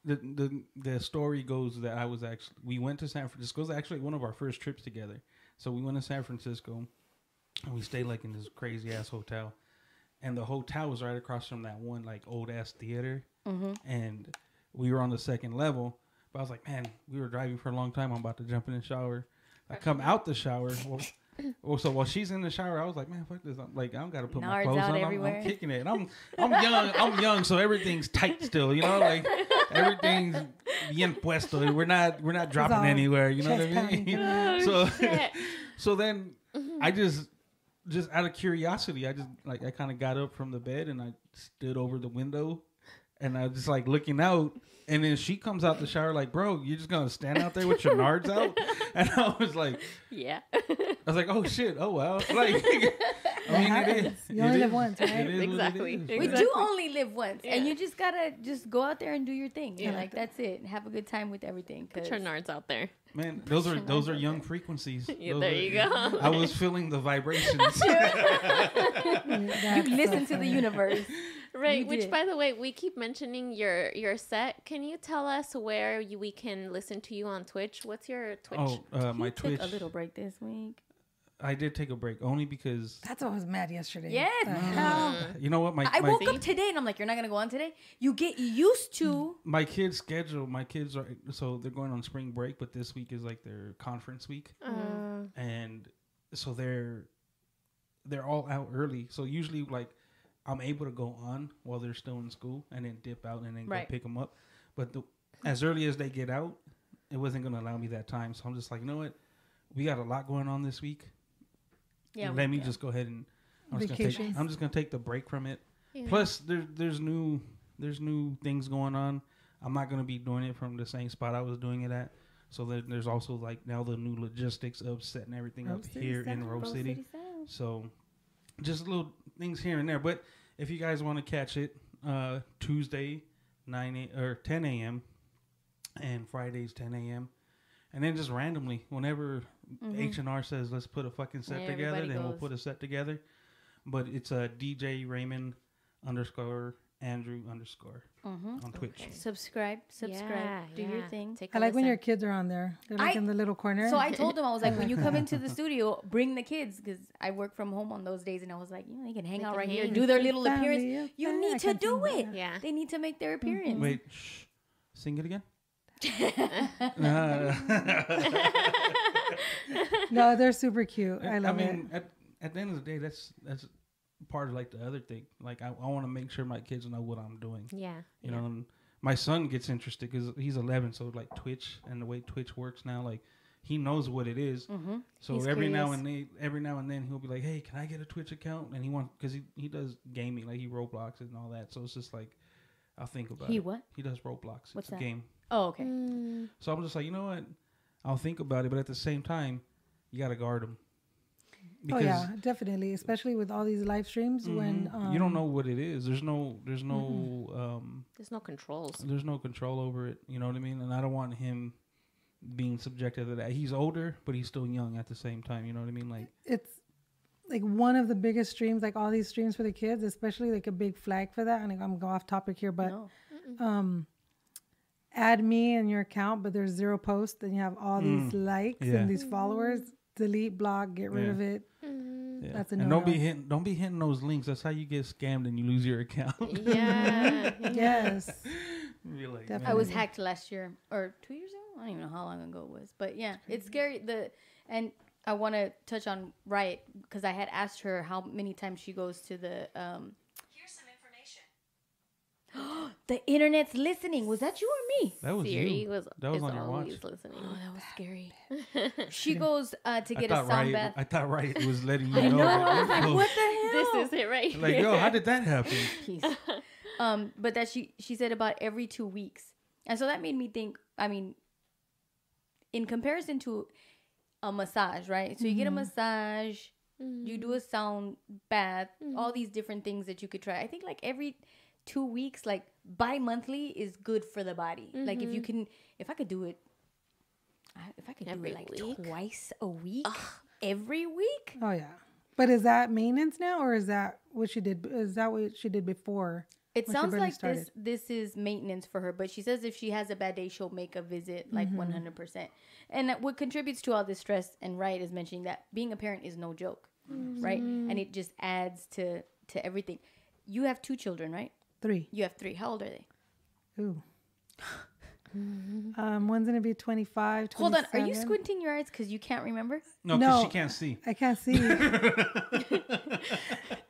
the story goes that we went to San Francisco. It was actually one of our first trips together. So we went to San Francisco, and we stayed like in this crazy ass hotel. And the hotel was right across from that one like old ass theater, and we were on the second level. But I was like, man, we were driving for a long time. I'm about to jump in the shower. I come out the shower. So while she's in the shower, I was like, man, fuck this. I'm like, I don't gotta put my clothes on. I'm kicking it. I'm young. I'm young, so everything's tight still. You know, like everything's bien puesto. We're not dropping anywhere. You know what I mean? Oh, so then I just out of curiosity, I kind of got up from the bed and I stood over the window And I was just like looking out, and then she comes out the shower like, bro, you're just gonna stand out there with your nards out? And I was like, yeah. I was like, oh shit, oh wow. Like, I mean, it is. You only live once, right? Exactly. We do only live once, and you just gotta just go out there and do your thing. Yeah. Like that's it. Have a good time with everything. Put your nards out there. Man, those are young frequencies. Yeah, there you go. I was feeling the vibrations. You listen to the universe. Right, You which did. by the way, we keep mentioning your set. Can you tell us where we can listen to you on Twitch? What's your Twitch? My You Twitch. took a little break this week. I did take a break only because That's why I was mad yesterday. Yes. The hell? you know what I woke up today and I'm like, you're not gonna go on today. You get used to. my kids' schedule. My kids are they're going on spring break, but this week is like their conference week, and so they're all out early. So usually like I'm able to go on while they're still in school and then dip out and then go pick them up. But as early as they get out, it wasn't going to allow me that time. So I'm just like, you know what? We got a lot going on this week. Yeah. Let me just go ahead and I'm just going to take the break from it. Yeah. Plus there's new things going on. I'm not going to be doing it from the same spot I was doing it at. So there's also like now the new logistics of setting everything up here in Rose City. So just little things here and there. But if you guys want to catch it, Tuesday 10 a.m. and Fridays 10 a.m. And then just randomly, whenever H&R says let's put a fucking set together, then we'll put a set together. But it's DJ Raymond _ Andrew _ on Twitch. Okay. Subscribe. Do your thing. Take I a like when listen. your kids are on there. They're like in the little corner. So I told him, I was like, when you come into the studio, bring the kids, because I work from home on those days, and I was like, they can hang out right here, do their little appearance. You need to do it. Yeah. They need to make their appearance. Wait, sing it again. No, they're super cute. I love it. At the end of the day, that's part of like the other thing. Like I want to make sure my kids know what I'm doing. Yeah. You know, and my son gets interested because he's 11, so like Twitch and the way Twitch works now, like he knows what it is. So He's every now curious. and then he'll be like, "Hey, can I get a Twitch account?" And he wants because he does gaming, like he Roblox and all that. So it's just like I'll think about it. He what? He does Roblox. What's it's that? a game. Oh, okay. So I'm just like, you know what? I'll think about it, but at the same time, you got to guard them. Oh yeah, definitely. Especially with all these live streams when you don't know what it is. There's no controls. There's no control over it. You know what I mean? And I don't want him being subjected to that. He's older, but he's still young at the same time. You know what I mean? Like it's like one of the biggest streams, like all these streams for the kids, especially like a big flag for that. And I'm going off topic here, but add me in your account, but there's 0 posts, and you have all these likes and these followers. Delete, block, get rid of it. Yeah. That's a and no. don't be hitting those links. That's how you get scammed and you lose your account. Yeah. Yes. Be like, Definitely. I was hacked last year or 2 years ago. I don't even know how long ago it was, but yeah, it's scary. And I want to touch on Riot because I had asked her how many times she goes to the. Here's some information. The internet's listening. Was that you or me? That was Siri you. That was is on your watch. always listening. Oh, that was scary. She goes to get a sound Riot, bath. I thought Riot was letting you I know. know. that I was like, info. what the hell? This is it right Like, here. yo, how did that happen? Peace. But that she said about every 2 weeks, and so that made me think. I mean, in comparison to a massage, right? So you get a massage, you do a sound bath, all these different things that you could try. I think like every 2 weeks, like bi-monthly is good for the body. Like if I could do it, if I could Every do it like week? twice a week, every week. Oh yeah. But is that maintenance now, or is that what she did? Is that what she did before? It when she sounds barely like started? this is maintenance for her, but she says if she has a bad day, she'll make a visit like 100%. And what contributes to all this stress, and Riot is mentioning that being a parent is no joke, right? And it just adds to everything. You have 2 children, right? 3. You have 3. How old are they? Ooh. One's gonna be 25. 27. Hold on, are you squinting your eyes because you can't remember? No, because No. she can't see. I can't see.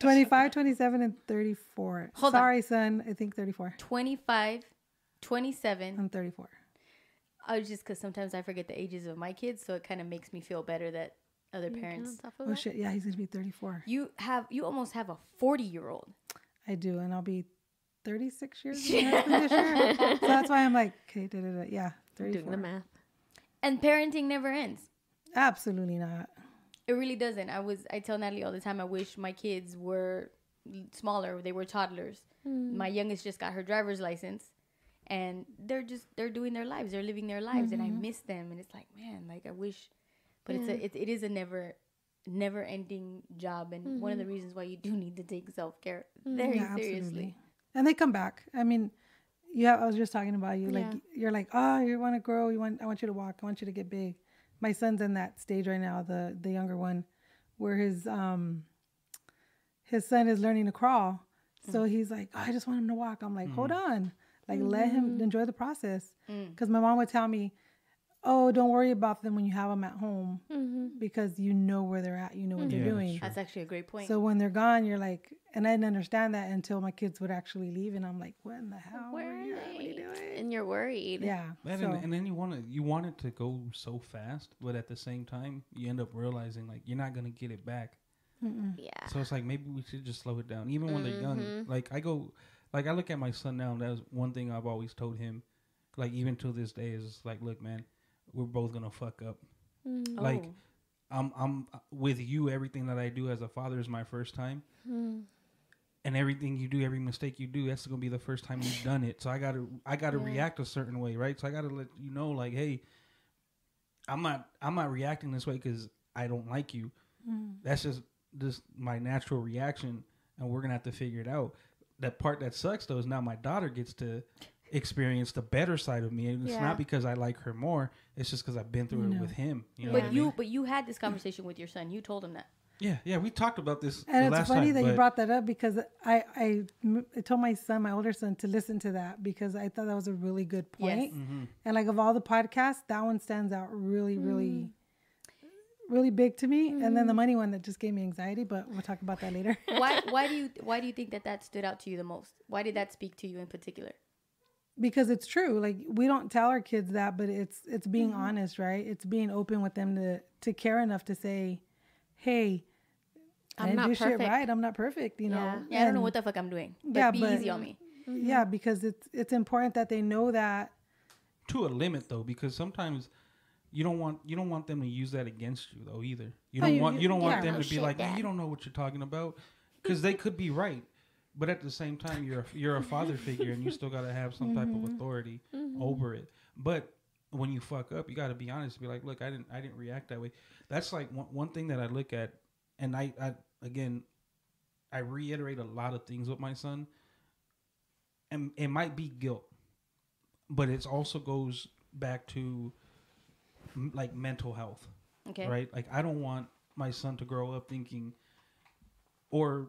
25, 27, and 34. Hold on. Sorry, son. I think 34. 25, 27. I'm 34. I was just because sometimes I forget the ages of my kids, so it kind of makes me feel better that other parents. Oh shit! Yeah, he's gonna be 34. You almost have a 40-year-old. I do, and I'll be 36 years in this year. So that's why I'm like, okay, yeah, 34. Doing the math. And parenting never ends. Absolutely not. It really doesn't. I tell Natalie all the time, I wish my kids were smaller. They were toddlers. My youngest just got her driver's license, and they're doing their lives. They're living their lives, and I miss them. And it's like, man, like I wish, but it is a never ending job. And one of the reasons why you do need to take self-care very seriously. Absolutely. And they come back. I mean, I was just talking about you. Like, you're like, oh, you want to grow. I want you to walk. I want you to get big. My son's in that stage right now, the younger one, where his son is learning to crawl. So he's like, oh, I just want him to walk. I'm like, hold on. Like, let him enjoy the process. Because my mom would tell me, oh, don't worry about them when you have them at home because you know where they're at. You know what they're doing. That's actually a great point. So when they're gone, you're like, and I didn't understand that until my kids would actually leave. And I'm like, what in the hell? Where are they? What are you doing? And you're worried. Yeah. And then you want it to go so fast, but at the same time, you end up realizing like you're not going to get it back. Yeah. So it's like, maybe we should just slow it down. Even when they're young, like I look at my son now, and that's one thing I've always told him, like even to this day, is like, look, man, we're both gonna fuck up. Like, I'm with you. Everything that I do as a father is my first time, and everything you do, every mistake you do, that's gonna be the first time you've done it. So I gotta react a certain way, right? So I gotta let you know, like, hey, I'm not reacting this way because I don't like you. That's just my natural reaction, and we're gonna have to figure it out. That part that sucks though is now my daughter gets to experience the better side of me, and it's not because I like her more. It's just because I've been through it with him. You know but you had this conversation with your son. You told him that. Yeah, we talked about this. And the it's last funny time, that you brought that up because I told my older son, to listen to that because I thought that was a really good point. Yes. And like of all the podcasts, that one stands out really, really, really big to me. And then the money one that just gave me anxiety, but we'll talk about that later. Why do you think that stood out to you the most? Why did that speak to you in particular? Because it's true. Like, we don't tell our kids that, but it's being honest, right? It's being open with them to care enough to say, hey, I didn't do shit right. I'm not perfect, you know? Yeah, I don't know what the fuck I'm doing, but be easy on me. Yeah, because it's important that they know that. To a limit, though, because sometimes you don't want them to use that against you, though, either. You don't want them to be like, you don't know what you're talking about, because they could be right. But at the same time, you're a father figure, and you still got to have some type of authority over it. But when you fuck up, you got to be honest. Be like, look, I didn't react that way. That's like one thing that I look at, and I reiterate a lot of things with my son, and it might be guilt, but it also goes back to like mental health. Okay. Right? Like, I don't want my son to grow up thinking or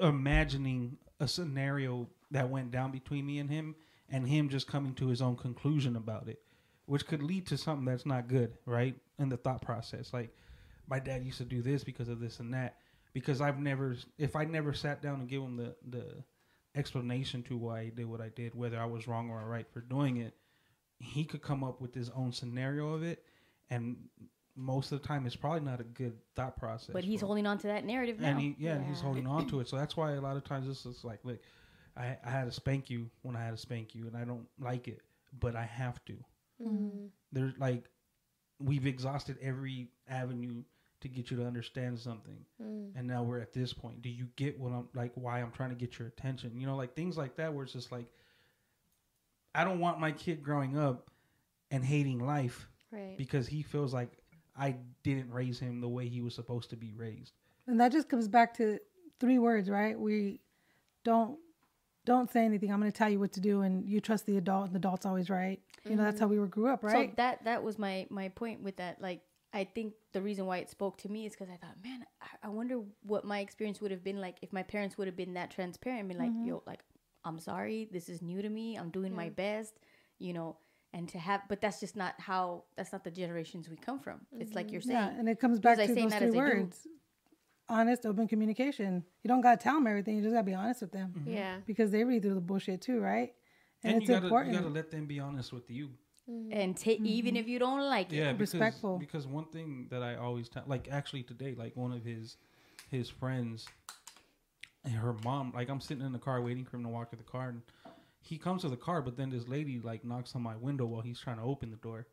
imagining a scenario that went down between me and him just coming to his own conclusion about it, which could lead to something that's not good, right? In the thought process. Like, my dad used to do this because of this and that, because if I never sat down and give him the explanation to why I did what I did, whether I was wrong or right for doing it, he could come up with his own scenario of it, and most of the time it's probably not a good thought process. But he's holding on to that narrative now. And he's holding on to it. So that's why a lot of times this is like, look, I had to spank you when I had to spank you, and I don't like it, but I have to. There's like, we've exhausted every avenue to get you to understand something, and now we're at this point. Do you get what I'm like? Why I'm trying to get your attention? You know, like things like that, where it's just like, I don't want my kid growing up and hating life, right? Because he feels like I didn't raise him the way he was supposed to be raised. And that just comes back to 3 words, right? We don't say anything. I'm going to tell you what to do, and you trust the adult, and the adult's always right. You know, that's how we grew up, right? So that was my point with that. Like, I think the reason why it spoke to me is because I thought, man, I wonder what my experience would have been like if my parents would have been that transparent and been like, yo, like, I'm sorry, this is new to me. I'm doing my best, you know. And to have, but that's just not that's not the generations we come from. It's like you're saying. Yeah, and it comes back to those 3 words. Honest, open communication. You don't got to tell them everything. You just got to be honest with them. Yeah. Because they read through the bullshit too, right? And it's important. You got to let them be honest with you. And even if you don't like it. Yeah, respectful. Because one thing that I always tell, like actually today, like one of his friends And her mom, like, I'm sitting in the car waiting for him to walk to the car, and he comes to the car, but then this lady, like, knocks on my window while he's trying to open the door.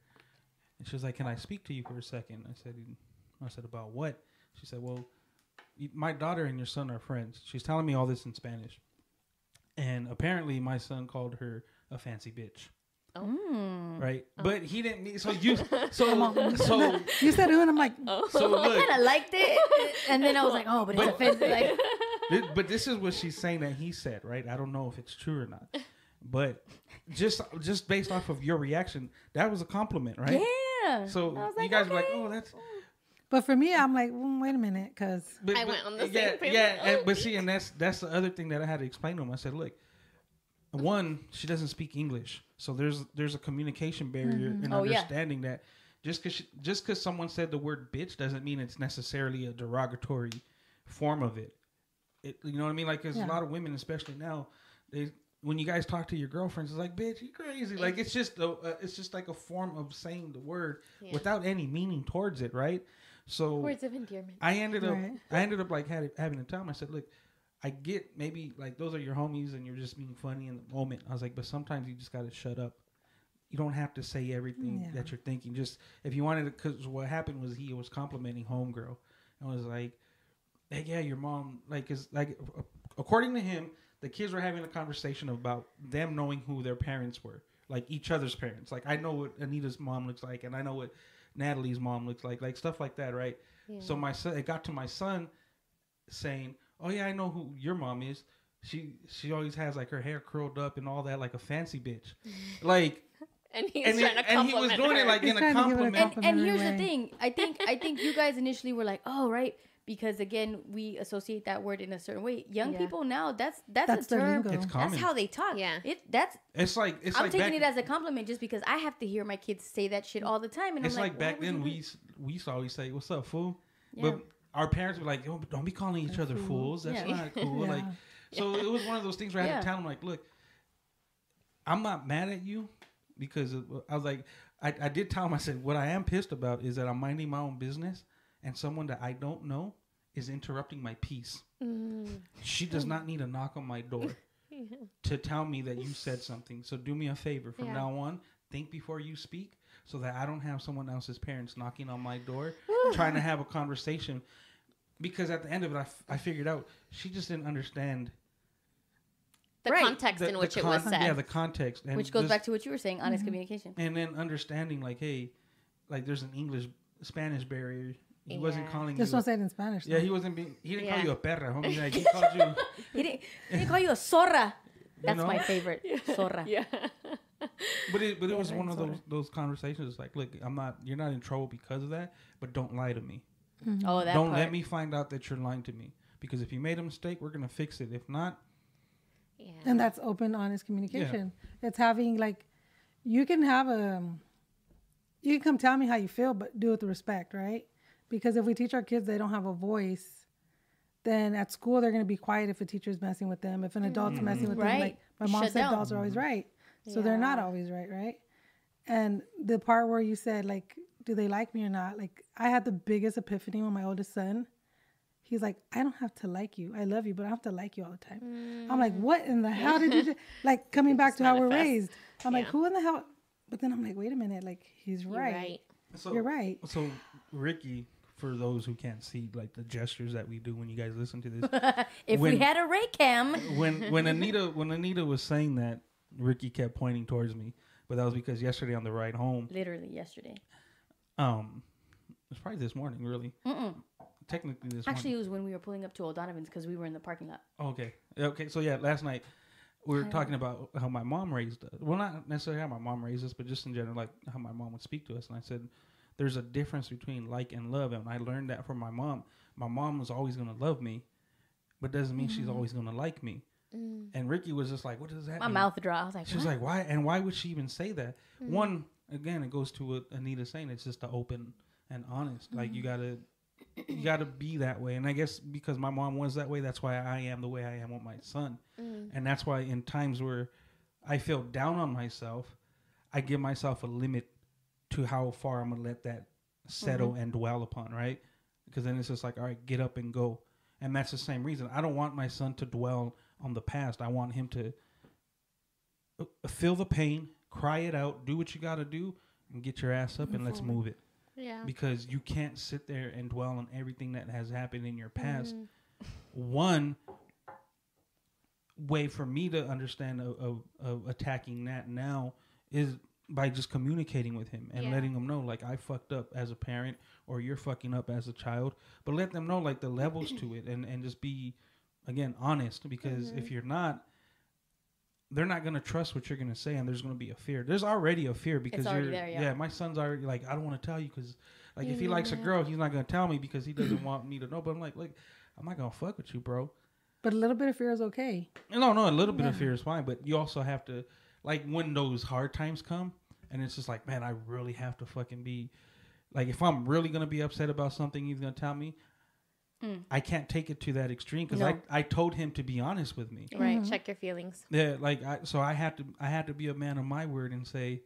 And she was like, "Can I speak to you for a second?" I said, "About what?" She said, "Well, my daughter and your son are friends." She's telling me all this in Spanish. And apparently my son called her a fancy bitch. Oh. Right? Oh. But he didn't mean, so you said it and I'm like, so look, I kind of liked it. And then I was like, oh, but it's offensive. Like, but this is what she's saying that he said, right? I don't know if it's true or not. But just based off of your reaction, that was a compliment, right? yeah. So like, you guys okay. were like, "Oh, that's." but for me, I'm like, wait a minute, because I went on the yeah, same page. yeah. But see, and that's the other thing that I had to explain to him. I said, "Look, one, she doesn't speak English, so there's a communication barrier in understanding that just because someone said the word bitch doesn't mean it's necessarily a derogatory form of it. You know what I mean? Like, there's a lot of women, especially now, when you guys talk to your girlfriends, it's like, "Bitch, you crazy." Like, it's just like a form of saying the word without any meaning towards it, right? So words of endearment. I ended up like having to tell him. I said, "Look, I get maybe like those are your homies and you're just being funny in the moment." I was like, "But sometimes you just got to shut up. You don't have to say everything that you're thinking. Just if you wanted to." Because what happened was he was complimenting homegirl and was like, "Hey, yeah, your mom like is like." According to him, the kids were having a conversation about them knowing who their parents were, like each other's parents. Like, I know what Anita's mom looks like, and I know what Natalie's mom looks like stuff like that, right? Yeah. So my son, it got to my son saying, "Oh yeah, I know who your mom is. She always has like her hair curled up and all that, like a fancy bitch." Like, and he was trying to compliment he was doing her. it like in a compliment. And here's the thing. I think you guys initially were like, "Oh, right." Because again, we associate that word in a certain way. Young people now, that's a term. It's common. That's how they talk. Yeah, it's like I'm taking it as a compliment just because I have to hear my kids say that shit all the time, and it's I'm like back then we used to always say, "What's up, fool?" Yeah. But our parents were like, "Yo, don't be calling each other fools. That's not cool." Like, so it was one of those things where I had to tell them, like, "Look, I'm not mad at you because I was like, I did tell him, I said, what I am pissed about is that I'm minding my own business and someone that I don't know is interrupting my peace. She does not need a knock on my door to tell me that you said something. So do me a favor from now on, think before you speak so that I don't have someone else's parents knocking on my door trying to have a conversation." Because at the end of it, I figured out she just didn't understand the context in which it was said. Yeah, the context. And which goes back to what you were saying, honest communication. And then understanding, like, hey, like there's an Spanish barrier. He wasn't calling you. Just don't say it in Spanish. Yeah, he didn't call you a perra, homie. Like, he called you. he didn't call you a zorra. That's my favorite. Zorra. Yeah. But it was one of those conversations. It's like, look, you're not in trouble because of that, but don't lie to me. Mm-hmm. Oh, that Don't part. let me find out that you're lying to me. Because if you made a mistake, we're gonna fix it. If not, and that's open, honest communication. Yeah. It's having like, you can come tell me how you feel, but do it with respect, right? Because if we teach our kids they don't have a voice, then at school they're going to be quiet if a teacher's messing with them. If an adult's messing with them, like my mom said, adults are always right. So they're not always right? And the part where you said, like, do they like me or not? Like, I had the biggest epiphany with my oldest son. He's like, I don't have to like you. I love you, but I don't have to like you all the time. I'm like, what in the hell did you do? Like, coming back to how we're raised. I'm like, who in the hell? But then I'm like, wait a minute. Like, he's right. You're right. So, Ricky, for those who can't see, like, the gestures that we do when you guys listen to this. If we had a Ray cam. When Anita was saying that, Ricky kept pointing towards me. But that was because yesterday on the ride home. Literally yesterday. It was probably this morning, really. Technically this morning. Actually, it was when we were pulling up to O'Donovan's because we were in the parking lot. Okay. So yeah, last night we were talking about how my mom raised us. Well, not necessarily how my mom raised us, but just in general, like how my mom would speak to us. And I said, there's a difference between like and love. And I learned that from my mom. My mom was always going to love me, but doesn't mean she's always going to like me. And Ricky was just like, what does that mean? My mouth dry. I was like, she was like, why? And why would she even say that? One, again, it goes to what Anita's saying. It's just the open and honest. Like, you gotta be that way. And I guess because my mom was that way, that's why I am the way I am with my son. And that's why in times where I feel down on myself, I give myself a limit to how far I'm gonna let that settle and dwell upon, right? Because then it's just like, all right, get up and go. And that's the same reason. I don't want my son to dwell on the past. I want him to feel the pain, cry it out, do what you got to do, and get your ass up and let's move it. Yeah. Because you can't sit there and dwell on everything that has happened in your past. One way for me to understand of attacking that now is by just communicating with him and letting him know, like, I fucked up as a parent, or you're fucking up as a child. But let them know, like, the levels to it, and just be, again, honest. Because if you're not, they're not going to trust what you're going to say, and there's going to be a fear. There's already a fear because you're there, my son's already like, I don't want to tell you because, like, if he likes a girl, he's not going to tell me because he doesn't want me to know. But I'm like, I'm not going to fuck with you, bro. But a little bit of fear is okay. No, a little bit of fear is fine. But you also have to, like, when those hard times come, and it's just like, man, I really have to fucking be, like, if I'm really going to be upset about something he's going to tell me, I can't take it to that extreme because I told him to be honest with me. Right. Check your feelings. Yeah. Like, so I had to be a man of my word and say,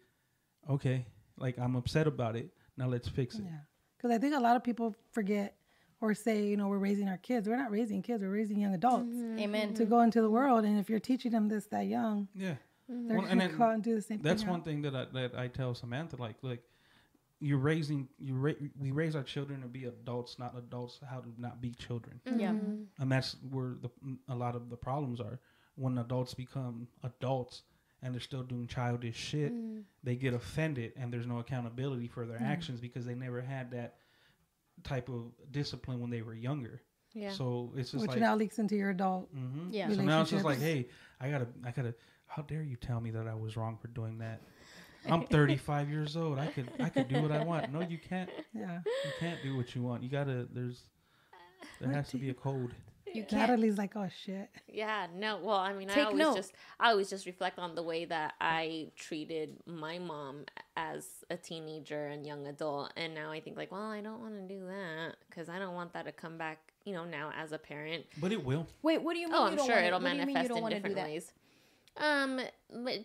okay, like, I'm upset about it. Now let's fix it. Yeah. Because I think a lot of people forget or say, you know, we're raising our kids. We're not raising kids. We're raising young adults. Amen. To go into the world. And if you're teaching them this that young, they're going to go out and do the same thing. That's one thing that I tell Samantha, like, we raise our children to be adults, not adults how to not be children. Yeah. And that's where a lot of the problems are. When adults become adults and they're still doing childish shit, they get offended and there's no accountability for their actions because they never had that type of discipline when they were younger. Yeah. So it's just which now leaks into your adult. Yeah. So now it's just like, hey, I gotta. How dare you tell me that I was wrong for doing that? I'm 35 years old. I could do what I want. No, you can't. Yeah. You can't do what you want. You gotta. There has to be a code. You can't. Natalie's like, oh shit. Yeah. No. Well, I mean, I always just reflect on the way that I treated my mom as a teenager and young adult, and now I think like, well, I don't want to do that because I don't want that to come back. You know, now as a parent. But it will. Wait, what do you mean? Oh, I'm sure it'll manifest in different ways.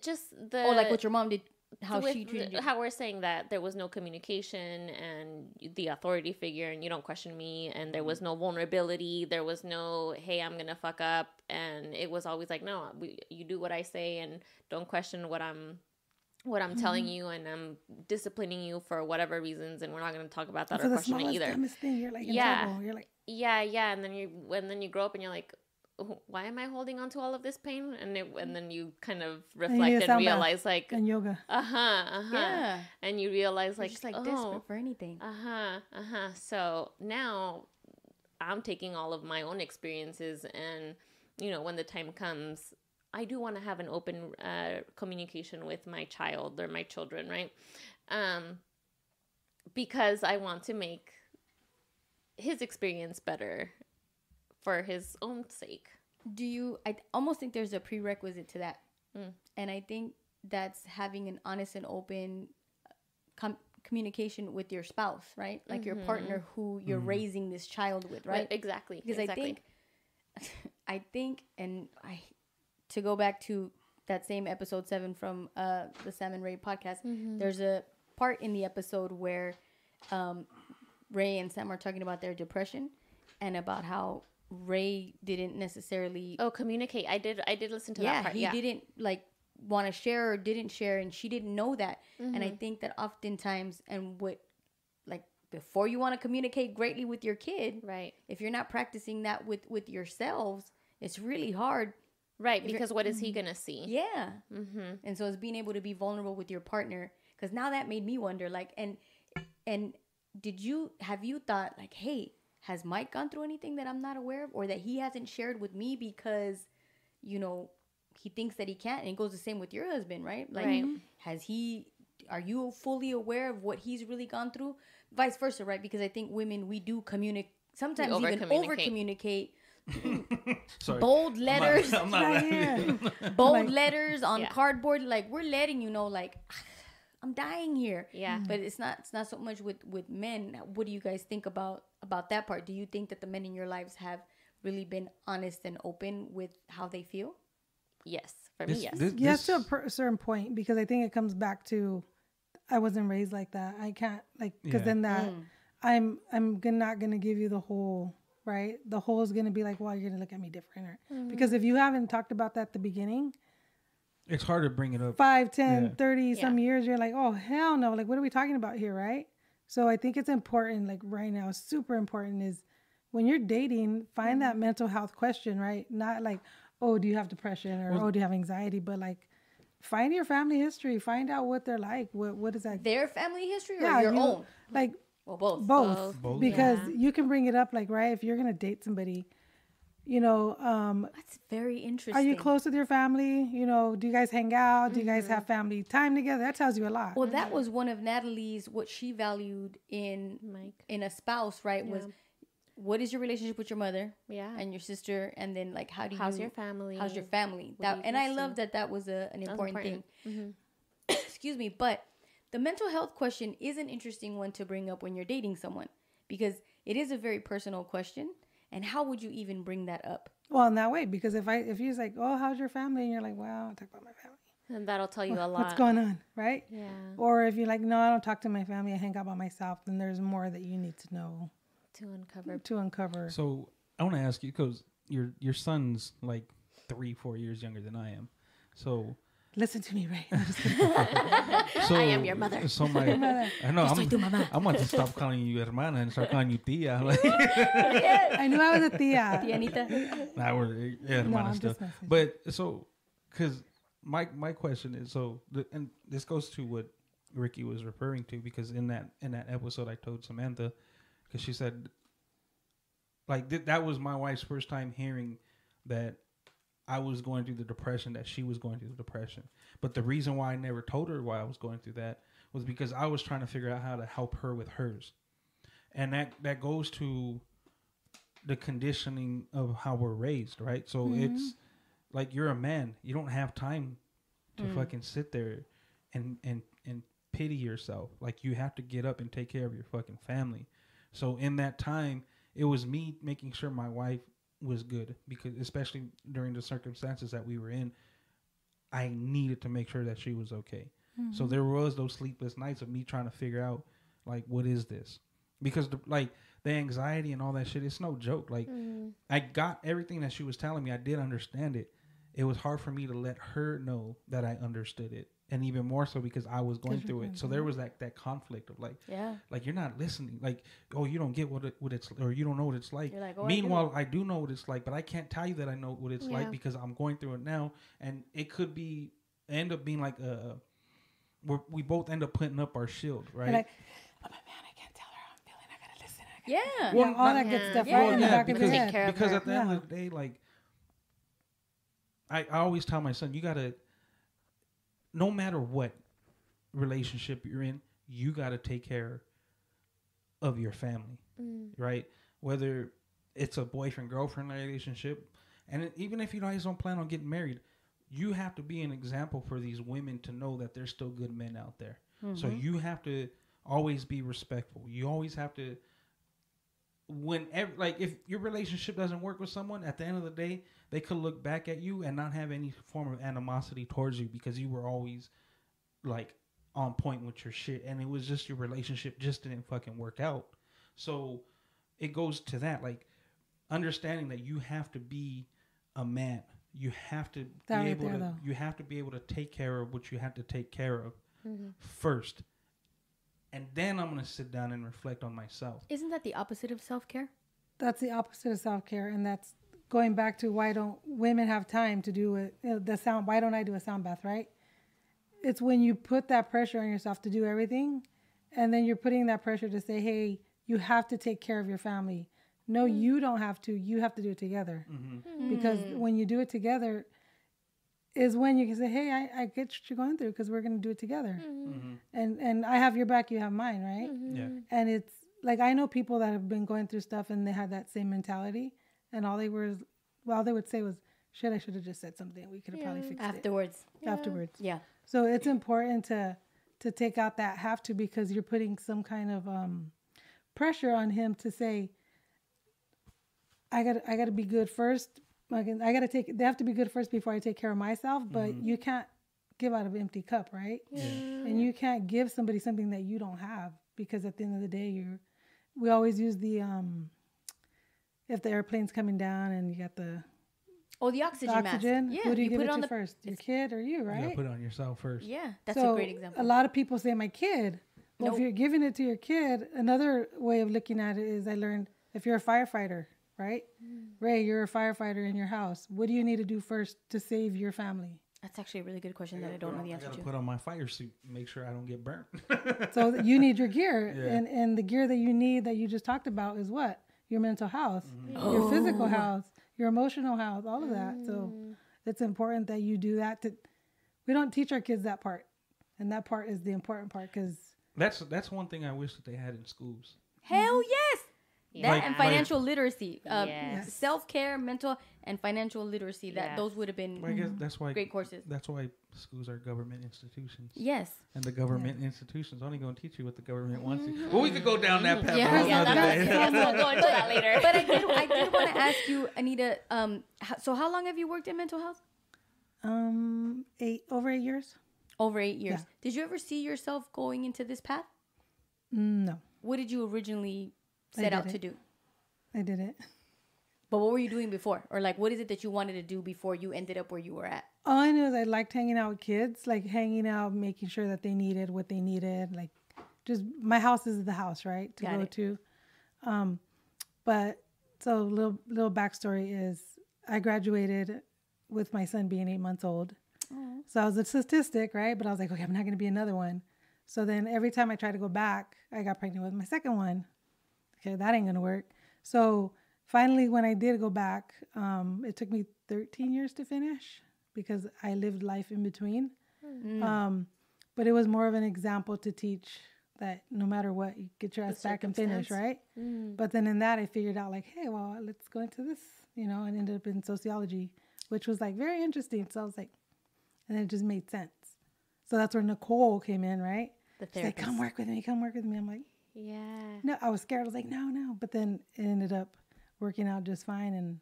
Just the like what your mom did. How she treated you. How we're saying that there was no communication and the authority figure and you don't question me and there was no vulnerability. There was no, hey, I'm going to fuck up. And it was always like, no, you do what I say and don't question what I'm telling you, and I'm disciplining you for whatever reasons. And we're not going to talk about that or question it either. Thing, you're like in trouble. You're like, yeah. And then you grow up and you're like, why am I holding on to all of this pain? And then you kind of reflect and realize like and yoga. Yeah. And you realize like, just like desperate for anything. So now I'm taking all of my own experiences, and you know, when the time comes, I do want to have an open communication with my child or my children, right? Because I want to make his experience better for his own sake. I almost think there's a prerequisite to that. And I think that's having an honest and open communication with your spouse, right? Like your partner who you're raising this child with, right? Exactly. Because I think, and to go back to that same episode 7 from the Sam and Ray podcast, there's a part in the episode where Ray and Sam are talking about their depression and about how Ray didn't necessarily communicate. I did listen to that part. He didn't like want to share or didn't share, and she didn't know that. And I think that oftentimes, and before you want to communicate greatly with your kid, right? If you're not practicing that with yourselves, it's really hard, right? Because what is he gonna see? Yeah. And so it's being able to be vulnerable with your partner, because now that made me wonder, like, and have you thought like, hey, has Mike gone through anything that I'm not aware of or that he hasn't shared with me because, you know, he thinks that he can't? And it goes the same with your husband, right? Like, are you fully aware of what he's really gone through? Vice versa, right? Because I think women, we do communicate, sometimes even over-communicate. Bold letters. Bold letters on cardboard. Like, we're letting you know, like, I'm dying here. Yeah. But it's not so much with men. What do you guys think about that part? Do you think that the men in your lives have really been honest and open with how they feel? Yes. For me, yes. Yes, to a certain point, because I think it comes back to I wasn't raised like that. I can't, like, because then that I'm not going to give you the whole right? The whole is going to be like, well, you're going to look at me different. Because if you haven't talked about that at the beginning, it's hard to bring it up. 5, 10, 30 some years, you're like, oh, hell no. Like, what are we talking about here, right? So I think it's important, like right now, super important is when you're dating, find that mental health question, right? Not like, oh, do you have depression or, oh, do you have anxiety? But like, find your family history. Find out what they're like. What is that? Their family history or your own? Like, well, both. Because you can bring it up, like, right, if you're going to date somebody, you know, that's very interesting. are you close with your family? You know, do you guys hang out? Do you guys have family time together? That tells you a lot. Well, that was one of Natalie's, what she valued in a spouse, right? Was what is your relationship with your mother? Yeah. And your sister, and then like how's your family? How's your family? That, and I love that was an important thing. Mm-hmm. Excuse me, but the mental health question is an interesting one to bring up when you're dating someone, because it is a very personal question. And how would you even bring that up? Well, in that way, because if you're like, oh, how's your family? And you're like, well, I'll talk about my family. And that'll tell you a lot. What's going on, right? Yeah. Or if you're like, no, I don't talk to my family, I hang out by myself, then there's more that you need to know. To uncover. So I want to ask you, because your son's like 3-4 years younger than I am. So listen to me, Ray. So, I am your mother. So I know I'm going to stop calling you hermana and start calling you tia. Like, I knew I was a tia. Tia Anita. Nah, we're hermana still. But so, because my question is, and this goes to what Ricky was referring to, because in that episode I told Samantha, because she said, like, that was my wife's first time hearing that I was going through the depression, that she was going through the depression. But the reason why I never told her why I was going through that was because I was trying to figure out how to help her with hers. And that goes to the conditioning of how we're raised, right? So it's like, you're a man. You don't have time to fucking sit there and pity yourself. Like, you have to get up and take care of your fucking family. So in that time, it was me making sure my wife was good, because especially during the circumstances that we were in, I needed to make sure that she was okay. So there was those sleepless nights of me trying to figure out, like, what is this? Because the anxiety and all that shit, it's no joke. Like, I got everything that she was telling me. I did understand it. It was hard for me to let her know that I understood it. And even more so because I was going through it. So there was that conflict of like, you're not listening. Like, oh, you don't get what it's, or you don't know what it's like. Like, oh, Meanwhile, I do know what it's like, but I can't tell you that I know what it's like because I'm going through it now. And it could end up being like we both end up putting up our shield, right? Like, oh, man, I can't tell her how I'm feeling. I gotta listen. Well, all that good stuff right in the back of the head. Because at the end of the day, like, I always tell my son, you gotta, no matter what relationship you're in, you got to take care of your family, right? Whether it's a boyfriend-girlfriend relationship, and even if you guys don't plan on getting married, you have to be an example for these women to know that there's still good men out there. So you have to always be respectful. You always have to, if your relationship doesn't work with someone, at the end of the day, they could look back at you and not have any form of animosity towards you because you were always like on point with your shit, and it was just your relationship just didn't fucking work out. So it goes to that, like, understanding that you have to be a man. You have to you have to be able to take care of what you have to take care of first. And then I'm going to sit down and reflect on myself. Isn't that the opposite of self-care? That's the opposite of self-care, and that's going back to why don't women have time to do it? Why don't I do a sound bath, right? It's when you put that pressure on yourself to do everything, and then you're putting that pressure to say, hey, you have to take care of your family. No, you don't have to. You have to do it together. Because when you do it together is when you can say, hey, I get what you're going through because we're going to do it together. And I have your back, you have mine, right? Yeah. And it's like, I know people that have been going through stuff and they had that same mentality. And all they would say was, shit, I should have just said something. We could have probably fixed Afterwards. it. Afterwards. Yeah. So it's important to take out that have to, because you're putting some kind of pressure on him to say, I gotta be good first. They have to be good first before I take care of myself. But you can't give out of an empty cup, right? Yeah. And you can't give somebody something that you don't have, because at the end of the day, we always use the if the airplane's coming down and you got the oxygen mask. Yeah, who do you give it to first? Your kid or you, right? You gotta put it on yourself first. Yeah, that's a great example. A lot of people say my kid. Well, if you're giving it to your kid, another way of looking at it is I learned if you're a firefighter, right? Ray, you're a firefighter in your house. What do you need to do first to save your family? That's actually a really good question that I don't know the answer to. I gotta put on my fire suit, make sure I don't get burnt. So you need your gear, and the gear that you need that you just talked about is what? Your mental health, your physical health, your emotional health, all of that. So it's important that you do that. We don't teach our kids that part, and that part is the important part because that's one thing I wish that they had in schools. Hell yes. Yeah. That and financial literacy, Yes. self-care, mental, and financial literacy. That those would have been I guess that's why great courses. That's why schools are government institutions. Yes. And the government institutions only going to teach you what the government wants you. Well, we could go down that path. We'll go into that later. But I did want to ask you, Anita. So how long have you worked in mental health? Over 8 years. Over 8 years. Yeah. Did you ever see yourself going into this path? No. What did you originally set out to do? I didn't. But what were you doing before? Or like, what is it that you wanted to do before you ended up where you were at? All I knew is I liked hanging out with kids, like hanging out, making sure that they needed what they needed. Like, just my house is the house, right? To go to. But so little backstory is I graduated with my son being 8 months old. Aww. So I was a statistic, right? But I was like, okay, I'm not going to be another one. So then every time I tried to go back, I got pregnant with my second one. Okay, that ain't going to work. So finally, when I did go back, it took me 13 years to finish because I lived life in between. But it was more of an example to teach that no matter what, you get your ass back and finish, right? But then in that, I figured out like, hey, well, let's go into this, and ended up in sociology, which was like very interesting. So I was like, and it just made sense. So that's where Nicole came in, right? She's like, come work with me. I'm like, yeah. No, I was scared. I was like, no. But then it ended up working out just fine. And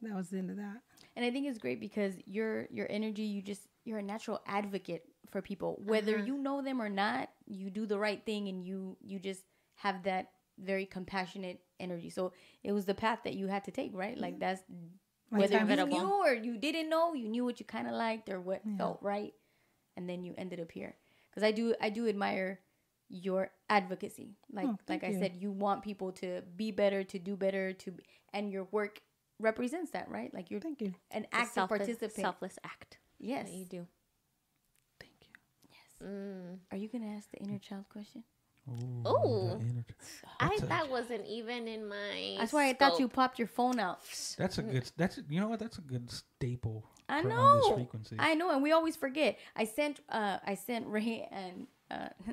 that was the end of that. And I think it's great because your energy, you're a natural advocate for people. Whether you know them or not, you do the right thing and you just have that very compassionate energy. So it was the path that you had to take, right? Like that's whether you knew or you didn't know, you knew what you kind of liked or what felt right. And then you ended up here. Because I do admire your advocacy. Like I said, you want people to be better, to do better, and your work represents that, right? Like you're an active participant. Selfless act. Yes. That you do. Thank you. Yes. Are you going to ask the inner child question? Oh, that wasn't even in my. That's why I thought you popped your phone out. That's a good. You know what? That's a good staple. I know. On this frequency. I know, and we always forget. I sent Ray and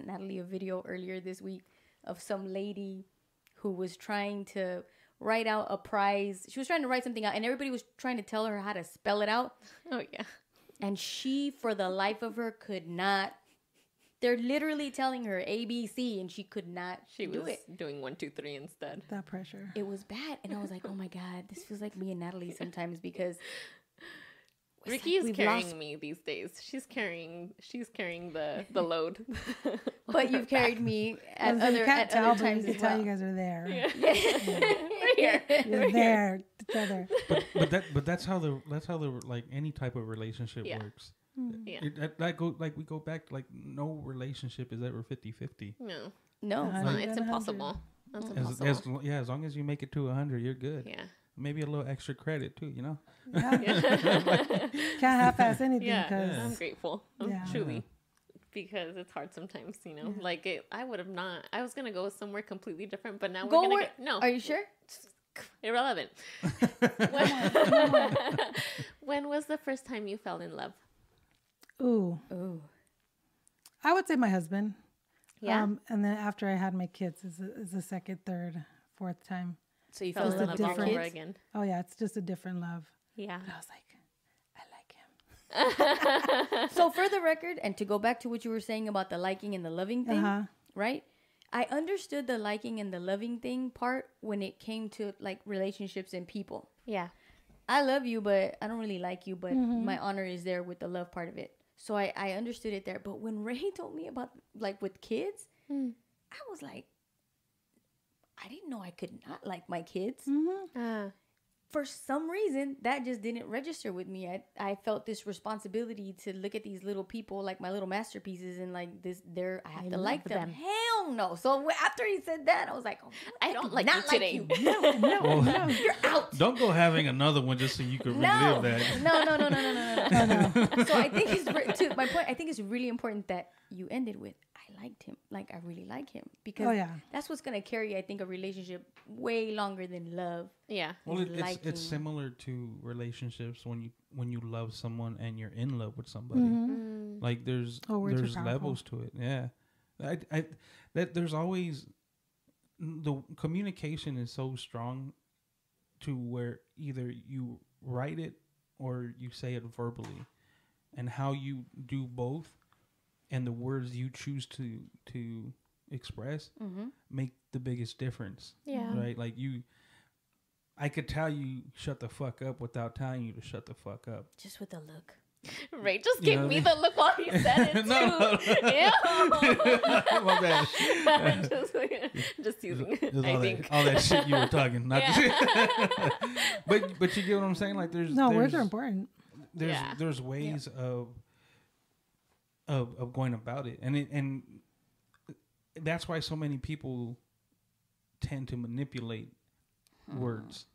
Natalie a video earlier this week of some lady who was trying to write out a prize. She was trying to write something out, and everybody was trying to tell her how to spell it out. Oh yeah. And she, for the life of her, could not. They're literally telling her A, B, C, and she could not do it. Doing 1, 2, 3 instead. That pressure. It was bad, and I was like, "Oh my god, this feels like me and Natalie sometimes because." Ricky is carrying me these days. She's carrying the load. But you've carried me at other times as well. You guys are there. Yeah. You're there together. But that's how the like any type of relationship works. Yeah. We go back to like no relationship is ever 50-50. No, it's impossible. That's impossible. As long as you make it to 100, you're good. Yeah. Maybe a little extra credit too, Can't half-ass anything. Yeah, I'm grateful. Truly. Because it's hard sometimes, Like I would have not. I was gonna go somewhere completely different, but now we're gonna no. Are you sure? Irrelevant. When was the first time you fell in love? Ooh. I would say my husband. Yeah. And then after I had my kids is the second, third, fourth time. So you fell in love all over again. Oh yeah, it's just a different love. Yeah. But I was like, I like him. So for the record, and to go back to what you were saying about the liking and the loving thing, right? I understood the liking and the loving thing part when it came to like relationships and people. Yeah. I love you, but I don't really like you, but my honor is there with the love part of it. So I understood it there. But when Ray told me about like with kids, I was like, I didn't know I could not like my kids. Mm-hmm. For some reason, that just didn't register with me. I felt this responsibility to look at these little people like my little masterpieces and like this. I have to like them. Hell no. So after he said that, I was like, oh, I don't like you today. You. No, you're out. Don't go having another one just so you can relive that. No. So I think to my point, I think it's really important that you ended with, I liked him. Like, I really like him. Because that's what's going to carry, I think, a relationship way longer than love. Yeah. Well, it's similar to relationships when you love someone and you're in love with somebody. Mm-hmm. Like, there's levels to it. Yeah. There's always... The communication is so strong to where either you write it or you say it verbally. And how you do both and the words you choose to express make the biggest difference. Yeah. Right? Like I could tell you shut the fuck up without telling you to shut the fuck up. Just with a look. Ray just gave me the look while he said it too. My bad. just teasing. All that shit you were talking. Not but you get what I'm saying? Like there's words are important. There's ways of going about it, and that's why so many people tend to manipulate words.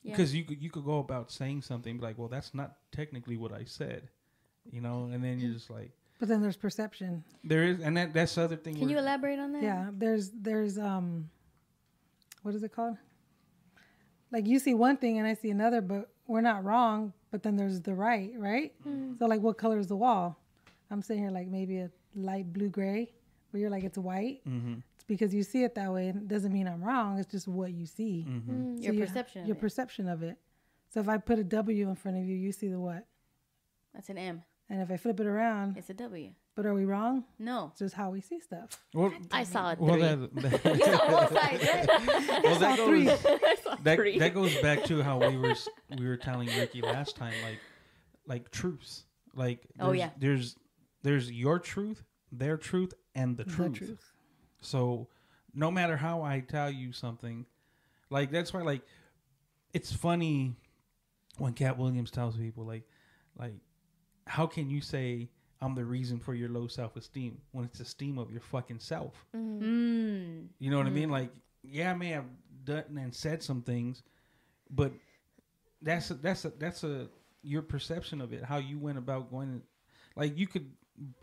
Because you could go about saying something like, well, that's not technically what I said, and then you're just like. But then there's perception. There is, and that's the other thing. Can you elaborate on that? Yeah, there's what is it called? Like you see one thing and I see another, but we're not wrong. But then there's the right? So like, what color is the wall? I'm sitting here like maybe a light blue gray, where you're like it's white. Mm-hmm. It's because you see it that way, and it doesn't mean I'm wrong. It's just what you see. Mm-hmm. So your perception. Your perception of it. So if I put a W in front of you, you see the what? That's an M. And if I flip it around, it's a W. But are we wrong? No. It's just how we see stuff. Well, I saw a 3. You saw both sides, right? Well, that goes, I saw 3. That goes back to how we were telling Ricky last time, like truths. Like there's your truth, their truth, and the truth. So no matter how I tell you something, like that's why like it's funny when Cat Williams tells people like how can you say I'm the reason for your low self-esteem when it's esteem of your fucking self? Mm. You know what I mean? Like, yeah, I may have done and said some things, but that's your perception of it, how you went about going. Like, you could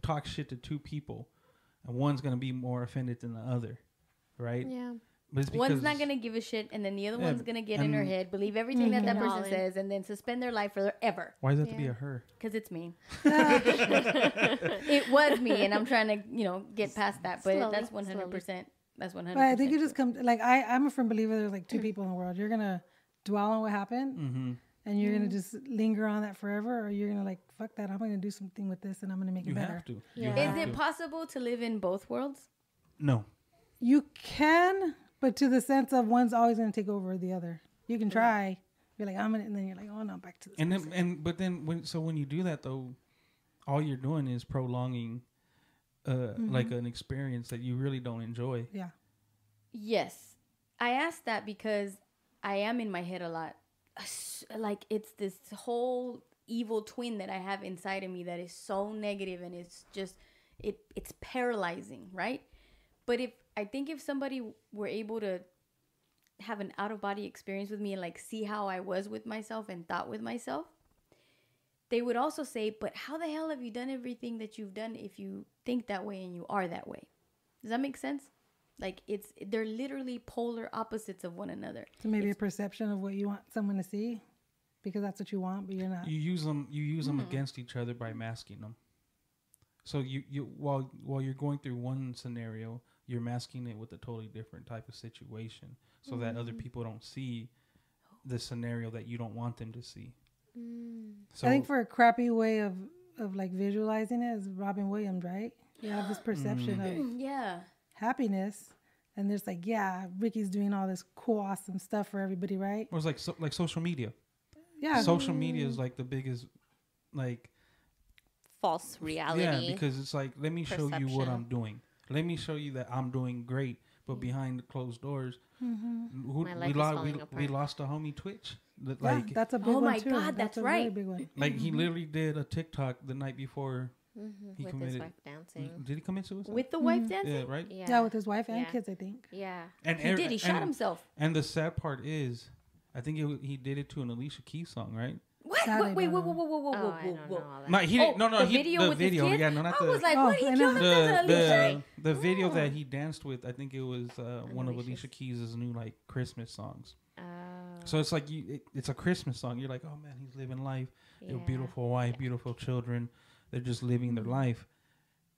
talk shit to two people, and one's gonna be more offended than the other, right? Yeah. But it's one's not gonna give a shit, and then the other one's gonna get in her head, believe everything that person says, and then suspend their life forever. Why does that have to be a her? Because it's me. It was me, and I'm trying to, get past that. But Slowly, that's 100%. That's 100%. But I think you just come like I'm a firm believer. There's like two people in the world. You're gonna dwell on what happened, and you're gonna just linger on that forever, or you're gonna like fuck that. I'm gonna do something with this, and I'm gonna make it better. Have to. Yeah. Is it possible to live in both worlds? No. You can. But to the sense of one's always going to take over the other. You can try. You're like, I'm going to, and then you're like, oh no, back to this. But then when you do that though, all you're doing is prolonging, like an experience that you really don't enjoy. Yeah. Yes. I asked that because I am in my head a lot. Like it's this whole evil twin that I have inside of me that is so negative, and it's just, it's paralyzing, right? But I think if somebody were able to have an out-of-body experience with me and like see how I was with myself and thought with myself, they would also say, but how the hell have you done everything that you've done if you think that way and you are that way? Does that make sense? Like they're literally polar opposites of one another. So maybe a perception of what you want someone to see, because that's what you want, but you're not. You use them against each other by masking them. So you while you're going through one scenario, you're masking it with a totally different type of situation, so that other people don't see the scenario that you don't want them to see. So I think for a crappy way of like visualizing it is Robin Williams, right? You have this perception of happiness, and there's like, Ricky's doing all this cool, awesome stuff for everybody, right? It was like social media. Yeah, social media is like the biggest like false reality. Yeah, because it's like, let me show you what I'm doing. Let me show you that I'm doing great. but behind the closed doors, My life is falling apart. we lost a homie Twitch. Like that's a big one. Oh my too. God, that's a right. Really big one. Like he literally did a TikTok the night before he with committed. his wife dancing. Did he commit suicide? With the wife dancing? Yeah, right. Yeah, with his wife and kids, I think. Yeah. And He did. He shot himself. And the sad part is, I think he did it to an Alicia Keys song, right? What? Wait, whoa. Oh, I don't know all that. No, he didn't. No, the he, video the with video. his kids? Yeah, no, not I the. was like, what? He I killed know. himself in Alicia? The video that he danced with, I think it was one of Alicia Keys' new like Christmas songs. So it's like it's a Christmas song. You're like, oh man, he's living life. They have a beautiful wife, beautiful children. They're just living their life.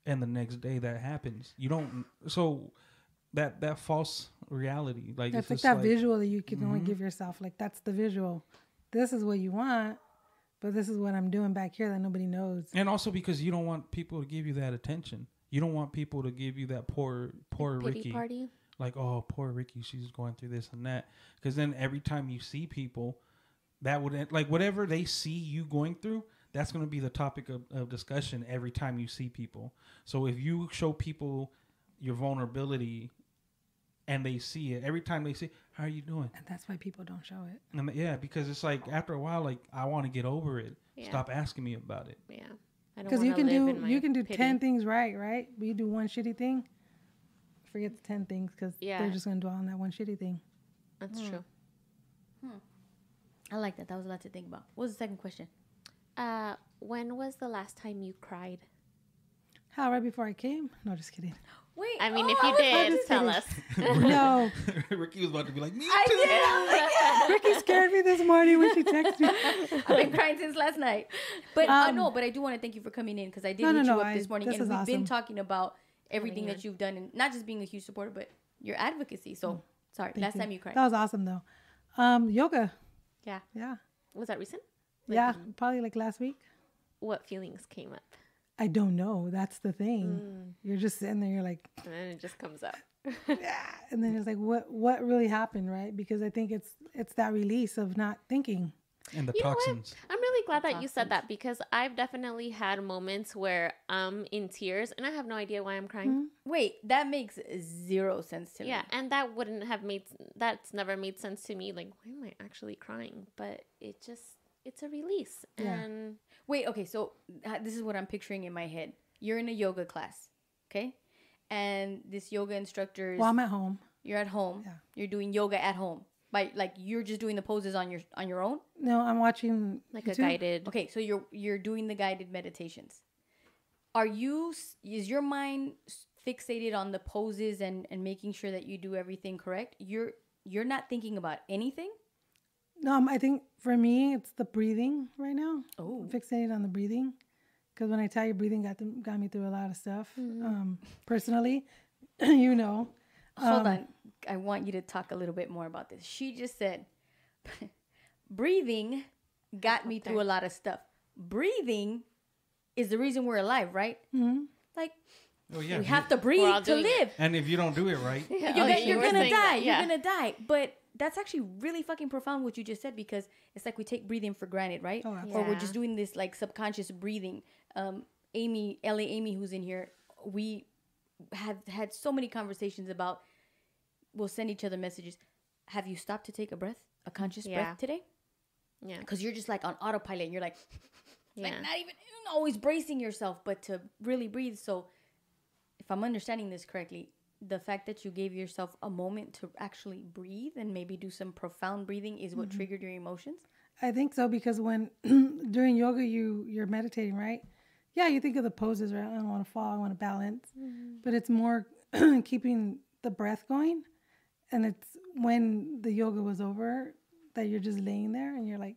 And the next day that happens. You don't. So that false reality, like That's it's like just that visual that you can only give yourself. Like that's the visual. This is what you want, but this is what I'm doing back here that nobody knows. And also because you don't want people to give you that attention. You don't want people to give you that poor Pity Ricky. party. Like, oh, poor Ricky, she's going through this and that. Because then every time you see people, that would like whatever they see you going through, that's going to be the topic of discussion every time you see people. So if you show people your vulnerability and they see it, every time they say, how are you doing? And that's why people don't show it. And yeah, because it's like after a while, like I want to get over it. Yeah. Stop asking me about it. Yeah. Because you can do 10 things right? But you do one shitty thing, forget the 10 things because they're just going to dwell on that one shitty thing. That's true. I like that. That was a lot to think about. What was the second question? When was the last time you cried? How, right before I came? No, just kidding. Wait. I mean, if you did, tell us. No. Ricky was about to be like, me too. I did. Ricky scared me this morning when she texted me. I've been crying since last night. But no, but I do want to thank you for coming in because I did hit you up this morning. And we've been talking about everything that you've done and not just being a huge supporter, but your advocacy. So, sorry. Last time you cried. That was awesome, though. Yoga. Yeah. Yeah. Was that recent? Yeah. Probably like last week. What feelings came up? I don't know. That's the thing. You're just sitting there. You're like, And then it just comes up. yeah. And then it's like, what really happened, right? Because I think it's that release of not thinking. And the You know what? toxins. I'm really glad that you said that because I've definitely had moments where I'm in tears and I have no idea why I'm crying. Wait, that makes zero sense to me. Yeah, and that's never made sense to me. Like, why am I actually crying? But it's a release. Yeah. And Wait, okay, so this is what I'm picturing in my head. You're in a yoga class, okay? And this yoga instructor Well, I'm at home. You're at home. Yeah. You're doing yoga at home. Like you're just doing the poses on your own? No, I'm watching like YouTube. a guided. Okay, so you're doing the guided meditations. Is your mind fixated on the poses and making sure that you do everything correct? You're not thinking about anything? No, I think for me, it's the breathing right now. Oh. I'm fixated on the breathing. Because when I tell you breathing got me through a lot of stuff. Personally, you know. Hold on. I want you to talk a little bit more about this. She just said, breathing got me through a lot of stuff. Breathing is the reason we're alive, right? Mm-hmm. Like, Oh, yeah. we have to breathe to live. And if you don't do it right, You're you were gonna saying die. that, yeah. You're gonna die. But that's actually really fucking profound what you just said because it's like we take breathing for granted, right? Oh, Or absolutely. we're Yeah. just doing this like subconscious breathing. Amy, who's in here, we have had so many conversations about. We'll send each other messages. Have you stopped to take a breath, a conscious breath today? Yeah. Because you're just like on autopilot. And you're like, like Yeah. not even always bracing yourself, but to really breathe. So, if I'm understanding this correctly, the fact that you gave yourself a moment to actually breathe and maybe do some profound breathing is what triggered your emotions. I think so because when during yoga you're meditating, right? Yeah, you think of the poses, right? I don't want to fall, I want to balance. But it's more keeping the breath going. And it's when the yoga was over that you're just laying there and you're like,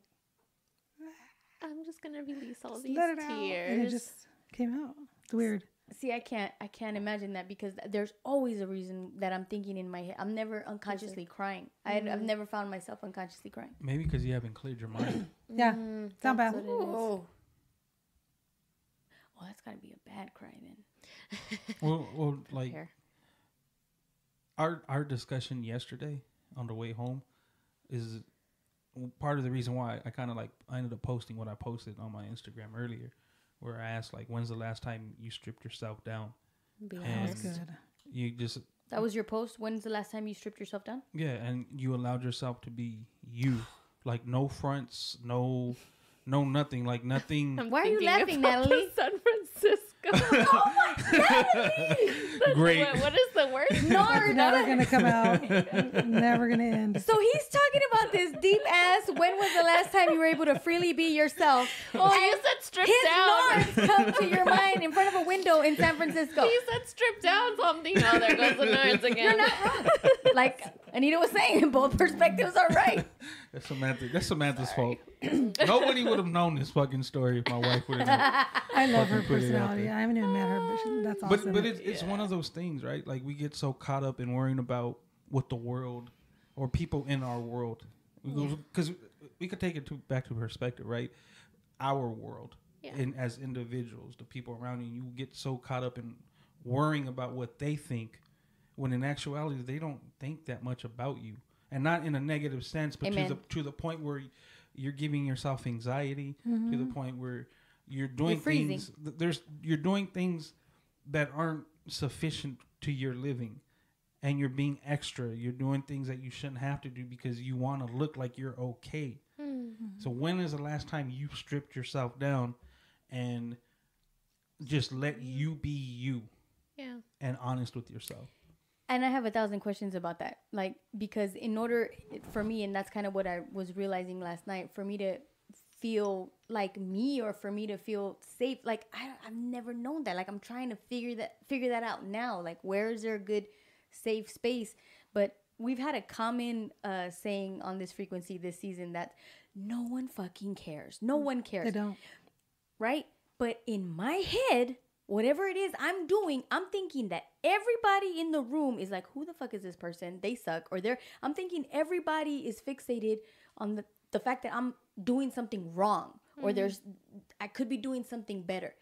I'm just gonna release all just these let it out. tears. And it just came out. It's weird. See, I can't imagine that because there's always a reason that I'm thinking in my head. I'm never unconsciously crying. I've never found myself unconsciously crying. maybe because you haven't cleared your mind. Yeah, it's not bad. what it is. Oh, that's gotta be a bad cry then. well, like Here. our discussion yesterday on the way home is part of the reason why I ended up posting what I posted on my Instagram earlier, where I asked like, when's the last time you stripped yourself down? Be And honest. Good. you just That was your post. When's the last time you stripped yourself down? Yeah, and you allowed yourself to be you, like no fronts, no nothing, like nothing. Why are you laughing, Natalie? San Francisco. Oh my God! Great. What is the word? No, It's never gonna come out. Never gonna end. So he's talking about this deep ass. When was the last time you were able to freely be yourself? Oh, you said stripped his down. nards come to your mind in front of a window in San Francisco. You said stripped down something. Oh, there goes the nerds again. You're not wrong. Like Anita was saying, both perspectives are right. That's Samantha's fault. Nobody would have known this fucking story if my wife would have. I love her Fucking put it out personality. there. I haven't even met her, but that's awesome. But it's one of those things, right? Like we get so caught up in worrying about what the world or people in our world, because we could take it back to perspective, right? Our world, and as individuals, the people around you, you get so caught up in worrying about what they think, when in actuality they don't think that much about you, and not in a negative sense, but to the point where you're giving yourself anxiety, to the point where you're doing things. You're doing things that aren't sufficient to your living, and you're being extra. You're doing things that you shouldn't have to do because you want to look like you're okay. So when is the last time you stripped yourself down and just let you be you? Yeah. And honest with yourself. And I have 1,000 questions about that. Like, because in order for me, and that's kind of what I was realizing last night, for me to feel like me, or for me to feel safe, like I've never known that. Like, I'm trying to figure that out now. Like, where is there a good safe space? But we've had a common saying on this frequency this season that no one fucking cares. No one cares. They don't. Right? But in my head, whatever it is I'm doing, I'm thinking that everybody in the room is like, who the fuck is this person? They suck. Or I'm thinking everybody is fixated on the fact that I'm doing something wrong, or I could be doing something better.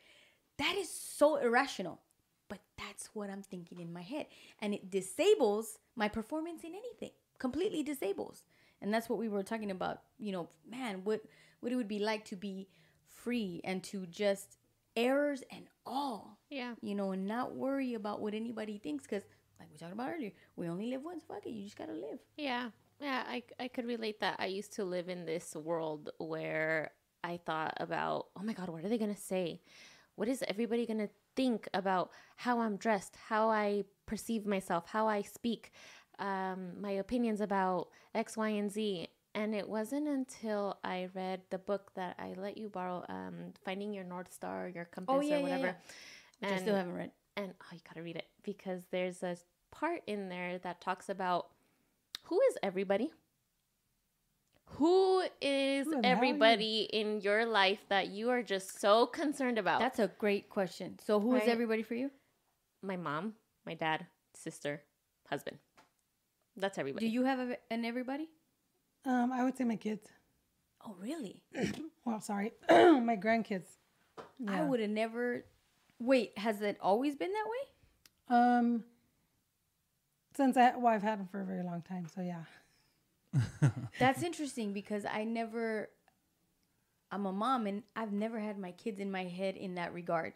That is so irrational. But that's what I'm thinking in my head. And it disables my performance in anything. Completely disables. And that's what we were talking about. You know, man, what it would be like to be free and to just errors and all. Yeah. You know, and not worry about what anybody thinks. Because like we talked about earlier, we only live once. Fuck it. You just got to live. Yeah. Yeah, I could relate that. I used to live in this world where I thought about, oh my God, what are they going to say? What is everybody going to think about how I'm dressed, how I perceive myself, how I speak, my opinions about X, Y, and Z. And it wasn't until I read the book that I let you borrow, Finding Your North Star, Your Compass, or whatever. Yeah. Which I still haven't read. And you got to read it, because there's a part in there that talks about who is everybody? Who is everybody in your life that you are just so concerned about? That's a great question. So who is everybody for you? My mom, my dad, sister, husband. That's everybody. Do you have an everybody? I would say my kids. Oh, really? Well, sorry. My grandkids. Yeah. I would have never... Wait, has it always been that way? Since I've had them for a very long time, so yeah. That's interesting, because I'm a mom and I've never had my kids in my head in that regard.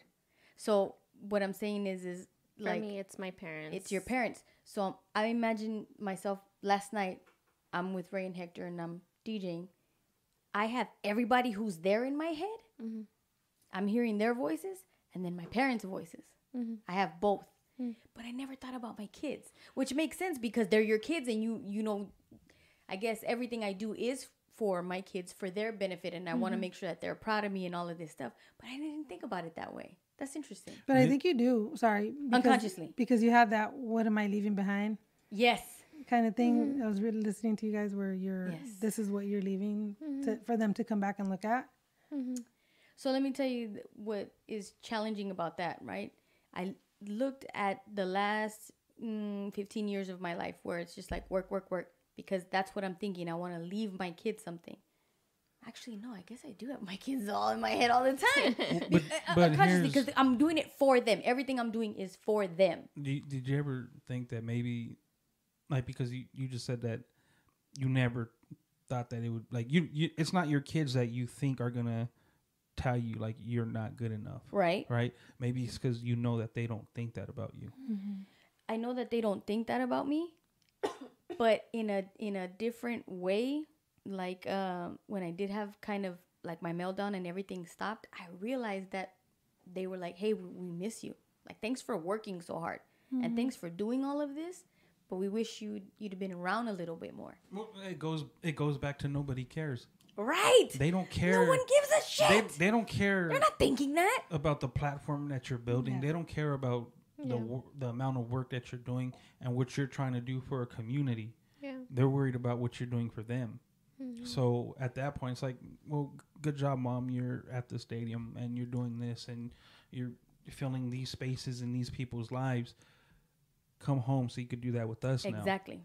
So what I'm saying is like, for me, it's my parents. It's your parents. So I imagine myself last night, I'm with Ray and Hector and I'm DJing. I have everybody who's there in my head. Mm-hmm. I'm hearing their voices and then my parents' voices. Mm-hmm. I have both. Mm. But I never thought about my kids, which makes sense because they're your kids, and you know, I guess everything I do is for my kids, for their benefit, and I want to make sure that they're proud of me and all of this stuff. But I didn't think about it that way. That's interesting. But I think you do. Sorry. Unconsciously. Because you have that, what am I leaving behind? Yes. Kind of thing. I was really listening to you guys where this is what you're leaving for them to come back and look at. Mm-hmm. So let me tell you what is challenging about that, right? I looked at the last 15 years of my life where it's just like work, because that's what I'm thinking. I want to leave my kids something. Actually, no, I guess I do have my kids all in my head all the time. but unconsciously, because I'm doing it for them. Everything I'm doing is for them. Did you ever think that maybe, like, because you just said that you never thought that it would, like, you it's not your kids that you think are going to tell you, like, you're not good enough. Right. Right? Maybe it's because you know that they don't think that about you. Mm-hmm. I know that they don't think that about me, but in a different way, like when I did have kind of like my meltdown and everything stopped, I realized that they were like, hey, we miss you. Like, thanks for working so hard. And thanks for doing all of this. But we wish you'd have been around a little bit more. Well, it goes back to nobody cares. Right. They don't care. No one gives a shit. They don't care. They're not thinking that. About the platform that you're building. Yeah. They don't care about the amount of work that you're doing and what you're trying to do for a community. Yeah. They're worried about what you're doing for them. So at that point, it's like, well, good job, Mom. You're at the stadium and you're doing this and you're filling these spaces in these people's lives. Come home so you could do that with us now. Exactly.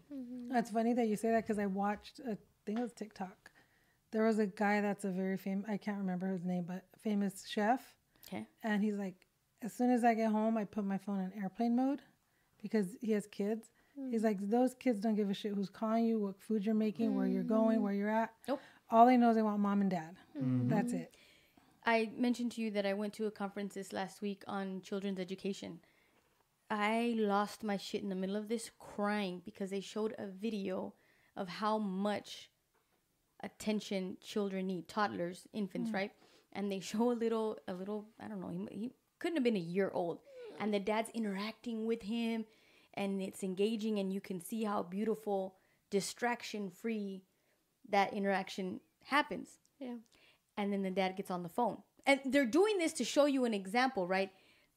That's funny that you say that because I watched, I think it was TikTok. There was a guy that's a very famous, I can't remember his name, but famous chef. Okay. And he's like, as soon as I get home, I put my phone in airplane mode because he has kids. He's like, those kids don't give a shit who's calling you, what food you're making, where you're going, where you're at. Nope. All they know is they want mom and dad. That's it. I mentioned to you that I went to a conference this last week on children's education. I lost my shit in the middle of this crying because they showed a video of how much attention children need, toddlers, infants, right? And they show a little, I don't know, he couldn't have been a year old. And the dad's interacting with him and it's engaging and you can see how beautiful, distraction-free that interaction happens. Yeah. And then the dad gets on the phone. And they're doing this to show you an example, right?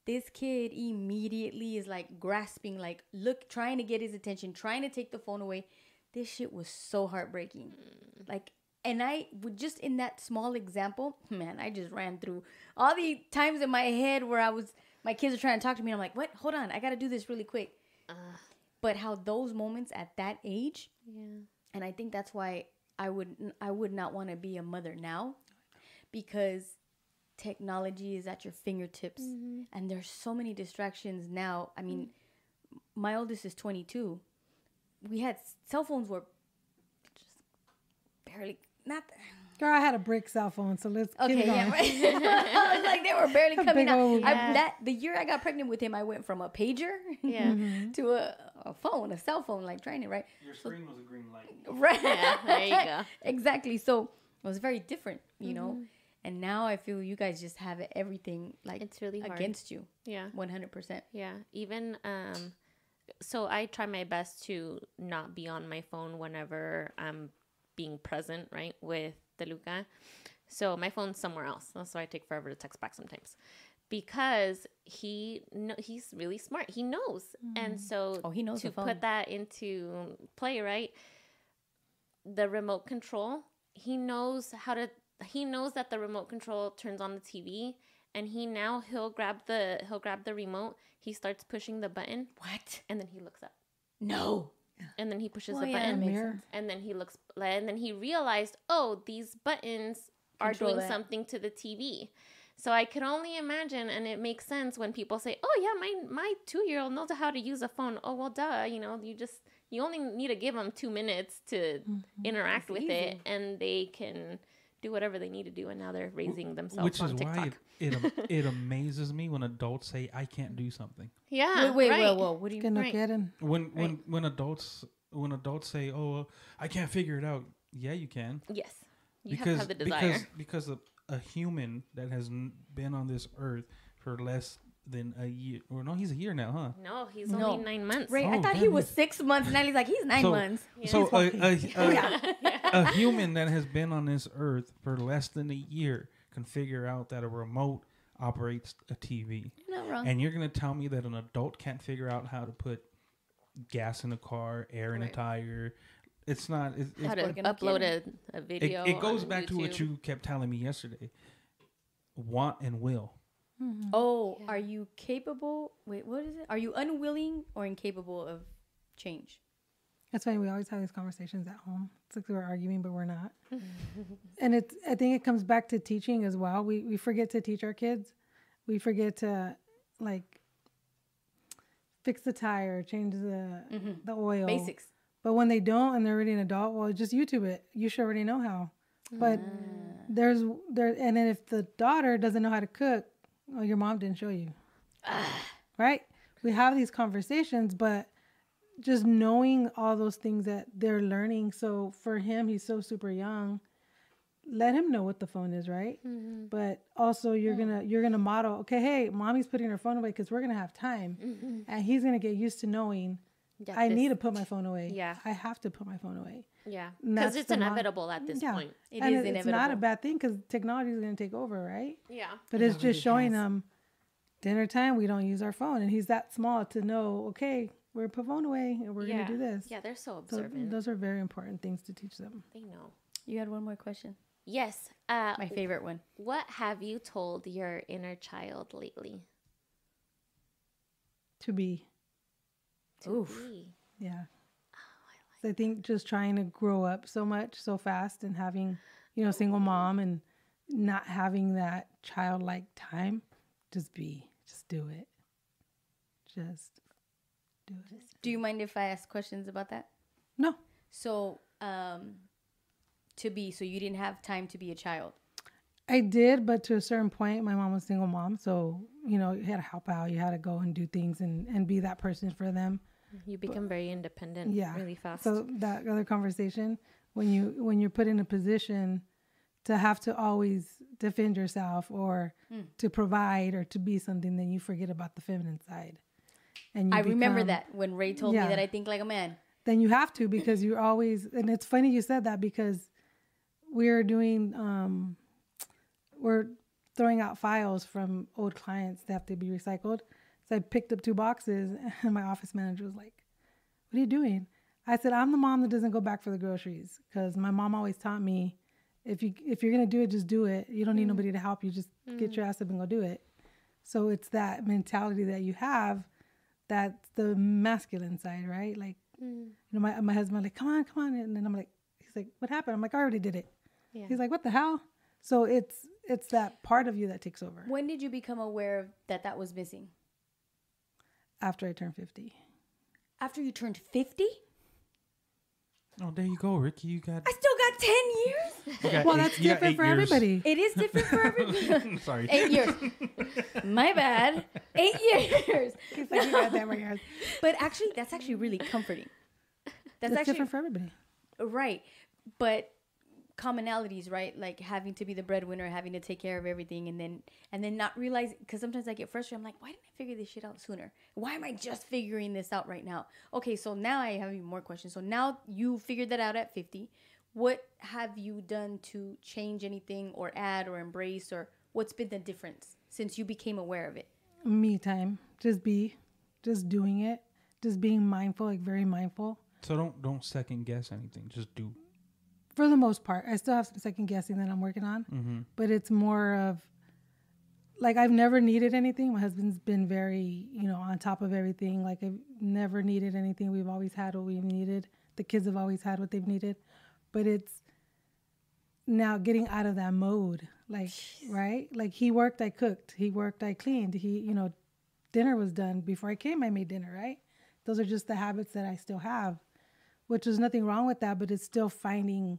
This kid immediately is like grasping, like trying to get his attention, trying to take the phone away. This shit was so heartbreaking. Like, and I would just in that small example, man, I just ran through all the times in my head where my kids are trying to talk to me. And I'm like, what? Hold on. I got to do this really quick. But how those moments at that age, and I think that's why I would not want to be a mother now, because technology is at your fingertips and there's so many distractions now. I mean, my oldest is 22. We had cell phones were just barely not. Girl, I had a brick cell phone, so let's get it on. Right. I was like, they were barely coming out. old- The year I got pregnant with him, I went from a pager to a phone, a cell phone, like trying it, right? Your screen was a green light. Right. Yeah, there you go. Exactly. So it was very different, you know. And now I feel you guys just have everything like It's really hard. against you. Yeah. 100%. Yeah. Even so I try my best to not be on my phone whenever I'm being present, right, with DeLuca. So my phone's somewhere else. That's why I take forever to text back sometimes. Because he's really smart. He knows. And so he knows to the phone. put that into play, right? The remote control, he knows that the remote control turns on the TV, and he'll grab the remote, he starts pushing the button. What? And then he looks up. No. And then he pushes Well, the yeah, button. that makes Mirror. sense. And then he looks, and then he realized, oh, these buttons are Control doing that. something to the TV. So I could only imagine, and it makes sense when people say, oh yeah, my 2-year-old knows how to use a phone. Oh, well, duh, you only need to give them 2 minutes to interact with it, and they can do whatever they need to do. And now they're raising themselves Which on is TikTok. why it amazes me when adults say, I can't do something. Yeah, Wait, right. whoa. What do you Que no Right. quieren. When adults say, "Oh, I can't figure it out," yeah, you can. Yes, you have to have the desire. Because a human that has been on this earth for less than a year, or no, he's a year now, huh? No, he's No. only 9 months. Right. I Oh, thought he damn was it. 6 months. Now he's like, he's 9 months. So Yeah. a human that has been on this earth for less than a year can figure out that a remote operates a TV. You're not wrong. And you're going to tell me that an adult can't figure out how to put gas in a car, air in a Right. tire. It's not. It's, How to Porque no upload a video. it goes on back to what YouTube. you kept telling me yesterday. Want and will. Oh, are you capable? Wait, what is it? Are you unwilling or incapable of change? That's why we always have these conversations at home. It's like we're arguing, but we're not. And I think it comes back to teaching as well. We forget to teach our kids. We forget to like fix the tire, change the oil. Basics. But when they don't and they're already an adult, well, just YouTube it. You should already know how. But and then if the daughter doesn't know how to cook, well, your mom didn't show you. Right? we have these conversations, but just knowing all those things that they're learning. So for him, he's so super young. Let him know what the phone is, right? Mm-hmm. But also you're gonna model, okay, hey, mommy's putting her phone away because we're gonna have time. Mm-hmm. And he's gonna get used to knowing I need to put my phone away. Yeah. I have to put my phone away. Yeah. Because it's inevitable at this point. It is inevitable. It's not a bad thing because technology is gonna take over, right? Yeah. But it's just showing them dinner time, we don't use our phone. And he's that small to know, okay, we're put phone away and we're gonna do this. Yeah, they're so observant. So those are very important things to teach them. They know. You had one more question? Yes. My favorite one. What have you told your inner child lately? To be. Oof. Yeah. So I think just trying to grow up so much, so fast, and having, single mom and not having that childlike time, just do it. Just do it. Do you mind if I ask questions about that? No. So, so you didn't have time to be a child? I did, but to a certain point, my mom was a single mom. So, you had to help out. You had to go and do things and be that person for them. You become very independent really fast. So that other conversation, when you're put in a position to have to always defend yourself or to provide or to be something, then you forget about the feminine side. And I remember that when Ray told me that I think like a man. Then you have to, because you're always, and it's funny you said that, because we're throwing out files from old clients that have to be recycled. So I picked up 2 boxes and my office manager was like, "What are you doing?" I said, "I'm the mom that doesn't go back for the groceries, because my mom always taught me, if you're going to do it, just do it. You don't need nobody to help you. Just get your ass up and go do it." So it's that mentality that you have, that's the masculine side, right? Like, my husband like, come on. And then he's like, "What happened?" I'm like, "I already did it." Yeah. He's like, "What the hell?" So it's that part of you that takes over. When did you become aware that was missing? After I turned 50. After you turned 50? Oh, there you go, Ricky. I still got 10 years. Well, that's different for everybody. It is different for everybody. Sorry. 8 years. My bad. 8 years. He's like, "You got that more years." But actually, that's actually really comforting. That's actually different for everybody. Right. But commonalities, right? Like having to be the breadwinner, having to take care of everything, and then not realizing, because sometimes I get frustrated. I'm like, why didn't I figure this shit out sooner? Why am I just figuring this out right now? Okay, so now I have even more questions. So now you figured that out at 50. What have you done to change anything or add or embrace, or what's been the difference since you became aware of it? Me time. Just doing it. Just being mindful, like very mindful. So don't second guess anything. Just do. For the most part, I still have some second guessing that I'm working on, but it's more of like, I've never needed anything. My husband's been very, on top of everything. Like, I've never needed anything. We've always had what we've needed. The kids have always had what they've needed, but it's now getting out of that mode. Like, right? Like, he worked, I cooked. He worked, I cleaned. Dinner was done before I came. I made dinner, right? Those are just the habits that I still have. Which is nothing wrong with that, but it's still finding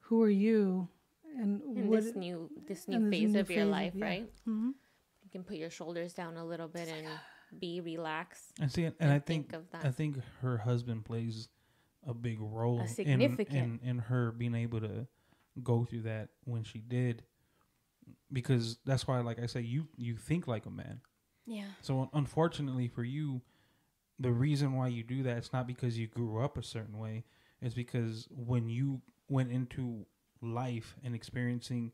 who are you and this new phase of your life, right? Mm-hmm. You can put your shoulders down a little bit and be relaxed. And see, and I think her husband plays a big role in her being able to go through that when she did, because that's why, like I say, you think like a man. Yeah. So unfortunately for you, the reason why you do that, it's not because you grew up a certain way. It's because when you went into life and experiencing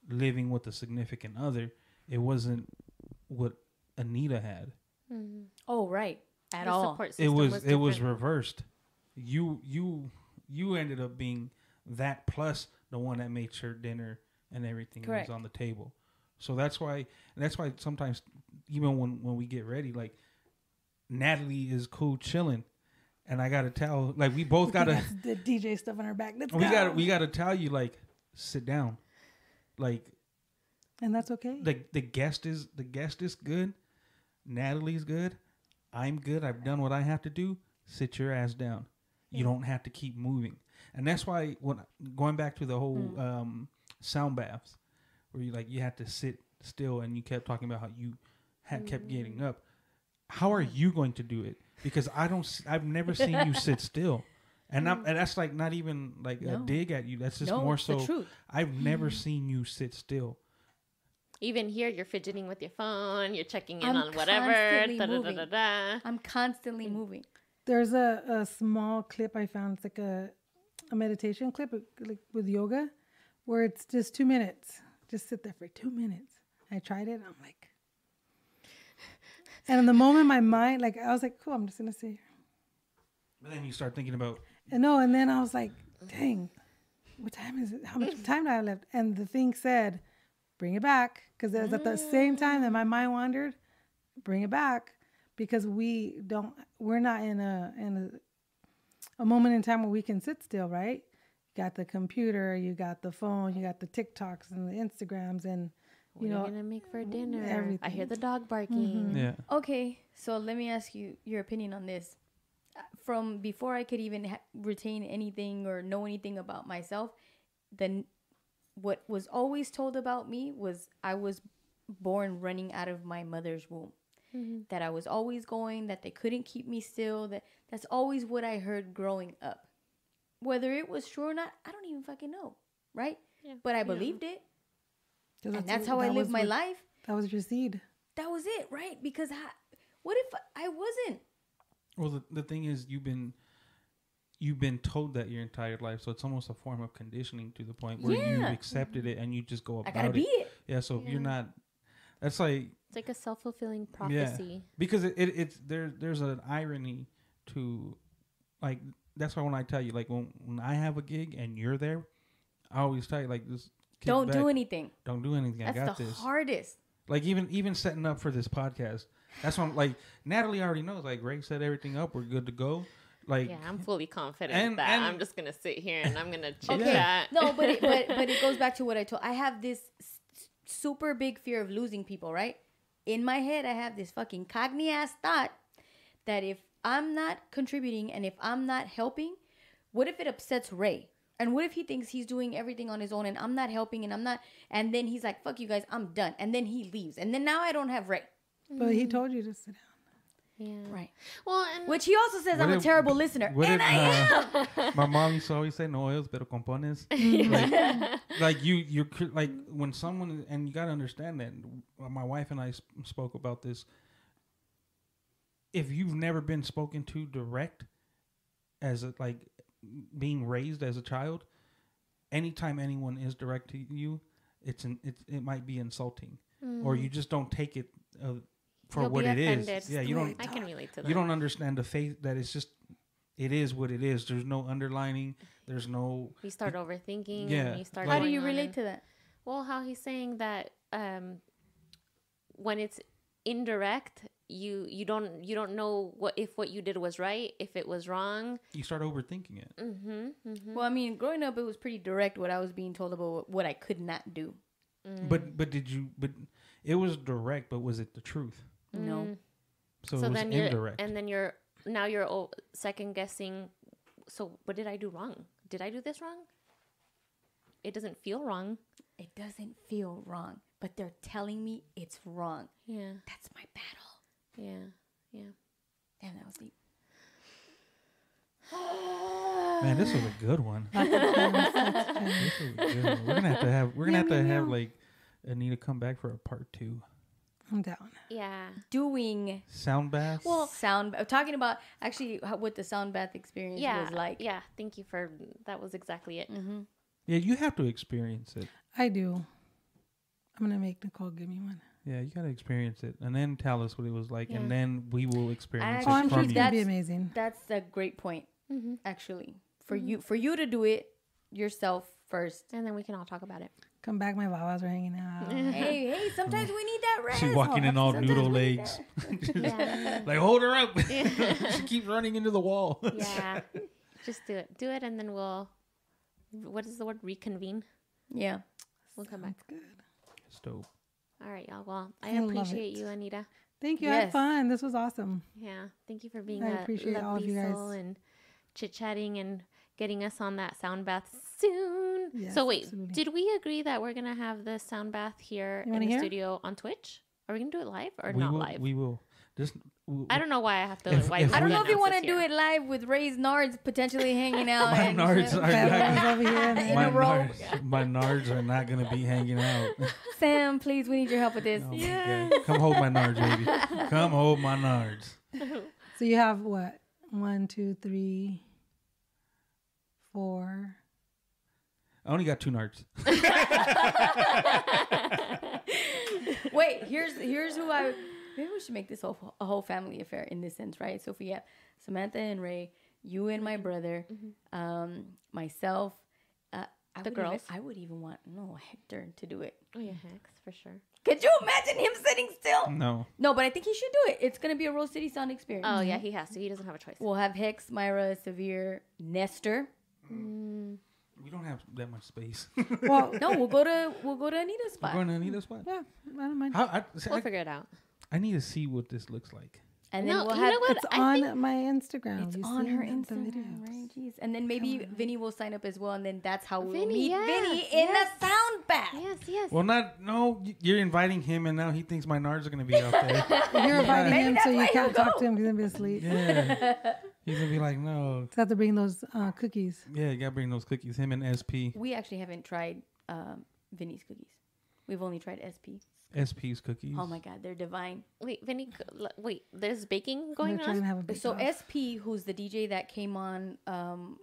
living with a significant other, it wasn't what Anita had. Mm-hmm. Oh, right. At all. It was reversed. You ended up being that plus the one that made sure dinner and everything was on the table. So that's why sometimes even when we get ready, like, Natalie is cool chilling, and I gotta tell, like, we both gotta the DJ stuff on her back. We gotta tell you, like, sit down, like, and that's okay. The guest is good, Natalie's good, I'm good. I've done what I have to do. Sit your ass down. You don't have to keep moving, and that's why going back to the whole sound baths, where you had to sit still, and you kept talking about how you kept getting up. how are you going to do it? Because I've never seen you sit still. And that's like not even like a dig at you. That's just more so. The truth. I've never seen you sit still. Even here, you're fidgeting with your phone. You're checking in on whatever. I'm constantly moving. There's a small clip I found. It's like a meditation clip like with yoga where it's just 2 minutes. Just sit there for 2 minutes. I tried it. And I'm like, and in the moment, my mind, like I was like, cool, I'm just going to sit here. But then you start thinking about. And then I was like, dang, what time is it? How much time do I have left? And the thing said, bring it back. Because it was at the same time that my mind wandered, bring it back. Because we're not in a moment in time where we can sit still, right? You got the computer, you got the phone, you got the TikToks and the Instagrams and, what are you going to make for dinner? Everything. I hear the dog barking. Mm-hmm. Yeah. Okay, so let me ask you your opinion on this. From before I could even retain anything or know anything about myself, then what was always told about me was I was born running out of my mother's womb. Mm-hmm. That I was always going, that they couldn't keep me still. That's always what I heard growing up. Whether it was true or not, I don't even fucking know, right? Yeah. But I believed it. And that's how I lived my life. That was your seed. That was it, right? Because what if I wasn't? Well, the thing is, you've been told that your entire life, so it's almost a form of conditioning to the point where you accepted it and you just go about it. I gotta be it. Yeah, so if you're not, that's like it's like a self-fulfilling prophecy. Yeah, because it's there's an irony to, like, that's why when I tell you, like, when I have a gig and you're there, I always tell you, like, just don't do anything. Don't do anything. That's I got the this. hardest. Like even setting up for this podcast. That's when, like, Natalie already knows. Like, Greg set everything up. We're good to go. Like, yeah, I'm fully confident that I'm just gonna sit here and I'm gonna chit chat. No, but it goes back to what I told. I have this super big fear of losing people. Right in my head, I have this fucking cognate ass thought that if I'm not contributing and if I'm not helping, what if it upsets Ray? And what if he thinks he's doing everything on his own and I'm not helping and then he's like, fuck you guys, I'm done. And then he leaves. And then now I don't have Ray. But he told you to sit down. Yeah. Right. Well, and which he also says I'm a terrible listener. And I am. My mom used to always say, no oils, pero compones. Like you're like when someone, and you got to understand that my wife and I spoke about this. If you've never been spoken to direct as like being raised as a child, anytime anyone is direct to you, it might be insulting, or you just don't take it for You'll what it offended. is. Yeah, you don't. I can relate to that. You don't understand the faith that it's just. It is what it is. There's no underlining. There's no. You start overthinking. Yeah. And you start. How do you relate to that? Well, how he's saying that when it's indirect, you don't know what you did was right, if it was wrong. You start overthinking it. Mm-hmm, mm-hmm. Well, I mean, growing up, it was pretty direct what I was being told about what I could not do. But did you? But it was direct. But was it the truth? No. So it was then indirect. And then you're second guessing. So what did I do wrong? Did I do this wrong? It doesn't feel wrong. It doesn't feel wrong, but they're telling me it's wrong. Yeah. That's my battle. Yeah. Yeah. Damn, that was deep. Man, this was a good one. This was a good one. We're gonna have to have like Anita come back for a part 2. I'm down. Yeah. Doing sound baths. Well, talking about actually what the sound bath experience was like. Yeah. Thank you for that. Was exactly it. Mm-hmm. Yeah, you have to experience it. I do. I'm gonna make Nicole give me one. Yeah, you gotta experience it, and then tell us what it was like, and then we will experience I'm it sure from it's you. gonna be amazing. That's a great point, actually, for you to do it yourself first, and then we can all talk about it. Come back, my babas are hanging out. hey, sometimes we need that rest. She's walking in all noodle legs. Like, hold her up. She keeps running into the wall. Yeah, just do it. Do it, and then we'll. What is the word? Reconvene. Yeah, we'll come back. Good. It's dope. All right, y'all. Well, I appreciate you, Anita. Thank you. I had fun. This was awesome. Yeah. Thank you for being I appreciate all of you guys. and chit-chatting and getting us on that sound bath soon. Yes, so wait, absolutely. did we agree that we're going to have the sound bath here in the studio on Twitch? Are we going to do it live or not live? We will. I don't know why I have to. If- why if I don't know if you want to here. do it live with Ray's Nards potentially hanging out. My and Nards are Everyone's not, over here. in a row. my Nards are not gonna be hanging out. Sam, please, we need your help with this. Oh my God. Come hold my Nards, baby. Come hold my Nards. So you have what? 1, 2, 3, 4. I only got 2 Nards. Wait, here's who I. Maybe we should make this a whole family affair in this sense, right? So if we have Samantha and Ray, you and my brother, myself, I would even want Hector to do it. Oh yeah, Hex for sure. Could you imagine him sitting still? No. No, but I think he should do it. It's gonna be a Rose City Sound experience. Oh yeah, he has to. He doesn't have a choice. We'll have Hex, Myra, Severe, Nestor. We don't have that much space. Well, No, we'll go to Anita's spot. We're going to Anita's spot. yeah, I don't mind. We'll figure it out. I need to see what this looks like. And then No, we'll you have know what? It's I on think- my Instagram. it's You on see her the Instagram, videos. right? Jeez. And then maybe Vinny will sign up as well, and then that's how we'll Vinny, meet yes, Vinny in yes. a sound bath. Yes. Well, you're inviting him, and now he thinks my Nards are going to be out there. You're inviting Maybe him, that's so you why can't he'll talk go. to him because he'll be asleep. Yeah. He's going to be like, no. So I have to bring those cookies. Yeah, you got to bring those cookies. Him and SP. We actually haven't tried Vinny's cookies. We've only tried SP. SP's cookies. Oh my God, they're divine. Wait, Vinny. Wait, there's baking going They're trying to on. have a big So house. SP, who's the DJ that came on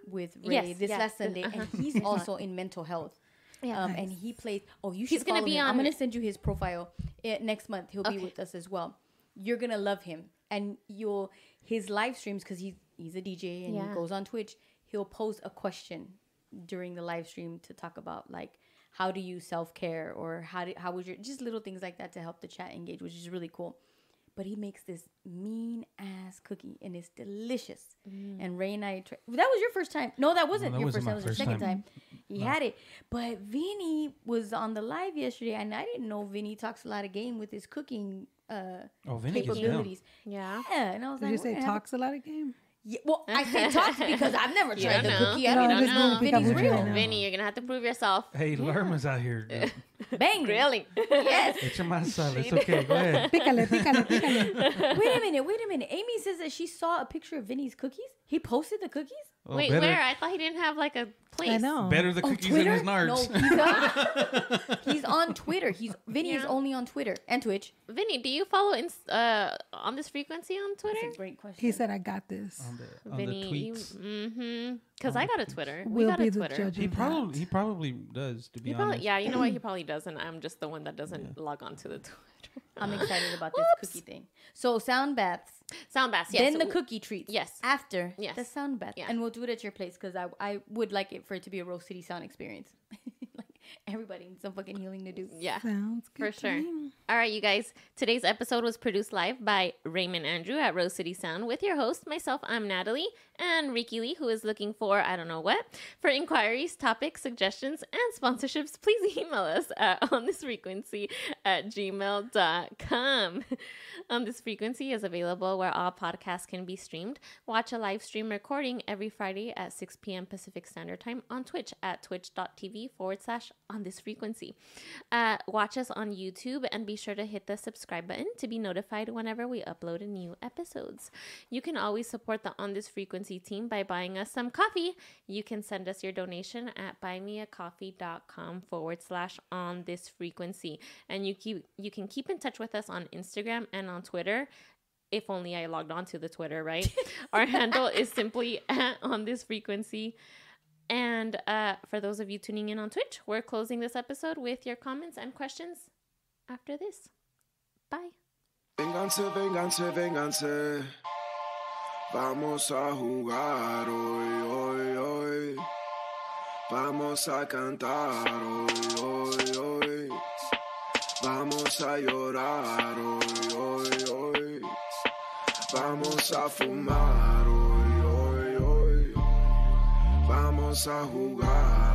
with Ray Yes, this yeah. last Sunday, and he's also in mental health. Yeah. And he plays. Oh, you should. He's gonna follow be him. on- I'm gonna send you his profile next month. He'll be Okay. with us as well. You're gonna love him, and his live streams because he's a DJ and Yeah. he goes on Twitch. He'll pose a question during the live stream to talk about like how do you self-care or how was your just little things like that to help the chat engage, which is really cool. But he makes this mean ass cookie and it's delicious. And Ray and I that was your first time. No, that wasn't No, that your wasn't first time. my It was your first second time. time. He had it. But Vinny was on the live yesterday and I didn't know Vinny talks a lot of game with his cooking Vinny gets down. capabilities. Yeah. Yeah, and I was Did like, you say we're gonna have talks a lot of game? yeah, well, I say talks because I've never You tried don't the know. cookie. I No, don't I'm know. just gonna pick Vinny's up what real. you know. Vinny, you're gonna have to prove yourself. Hey, Lerma's out here. Bang. Grilling. Yes. It's your masala. It's okay. Go ahead. Pícale, pícale, pícale. Wait a minute. Amy says that she saw a picture of Vinny's cookies. He posted the cookies? Oh, Wait, better, where? I thought he didn't have like a place. I know. Better the cookies than his Nards. No, he's on Twitter. Vinny is Yeah. only on Twitter and Twitch. Vinny, do you follow on this frequency on Twitter? That's a great question. He said, I got this. on Vinny, the tweets. Because I got a Twitter. We We'll got be a the Twitter. judge. He probably does, to be He probably, honest. yeah, you know what? He probably doesn't. I'm just the one that doesn't log on to the Twitter. I'm excited about this cookie thing. So sound baths, Sound baths, yes. then the cookie treats. Yes. After Yes. the sound bath. Yeah. And we'll do it at your place because I would like it for it to be a Rose City sound experience. Like everybody needs some fucking healing to do. Yeah. Sounds good For to sure. me. All right, you guys. Today's episode was produced live by Raymond Andrew at Rose City Sound with your host, myself, I'm Natalie, and Ricky Lee, who is looking for I don't know what. For inquiries, topics, suggestions, and sponsorships, please email us at onthisfrequency@gmail.com. This frequency is available where all podcasts can be streamed. Watch a live stream recording every Friday at 6 p.m. Pacific Standard Time on Twitch at twitch.tv/onthisfrequency. Watch us on YouTube and be sure to hit the subscribe button to be notified whenever we upload new episodes. You can always support the On This Frequency team by buying us some coffee. You can send us your donation at buymeacoffee.com/onthisfrequency. And you can keep in touch with us on Instagram and on Twitter. If only I logged on to the Twitter, right? Our handle is simply at On This Frequency. And for those of you tuning in on Twitch, we're closing this episode with your comments and questions after this. Bye. Vénganse, vénganse, vénganse. Vamos a jugar hoy, hoy, hoy. Vamos a cantar hoy, hoy, hoy. Vamos a llorar hoy, hoy, hoy. Vamos a fumar hoy, hoy, hoy. Vamos a jugar.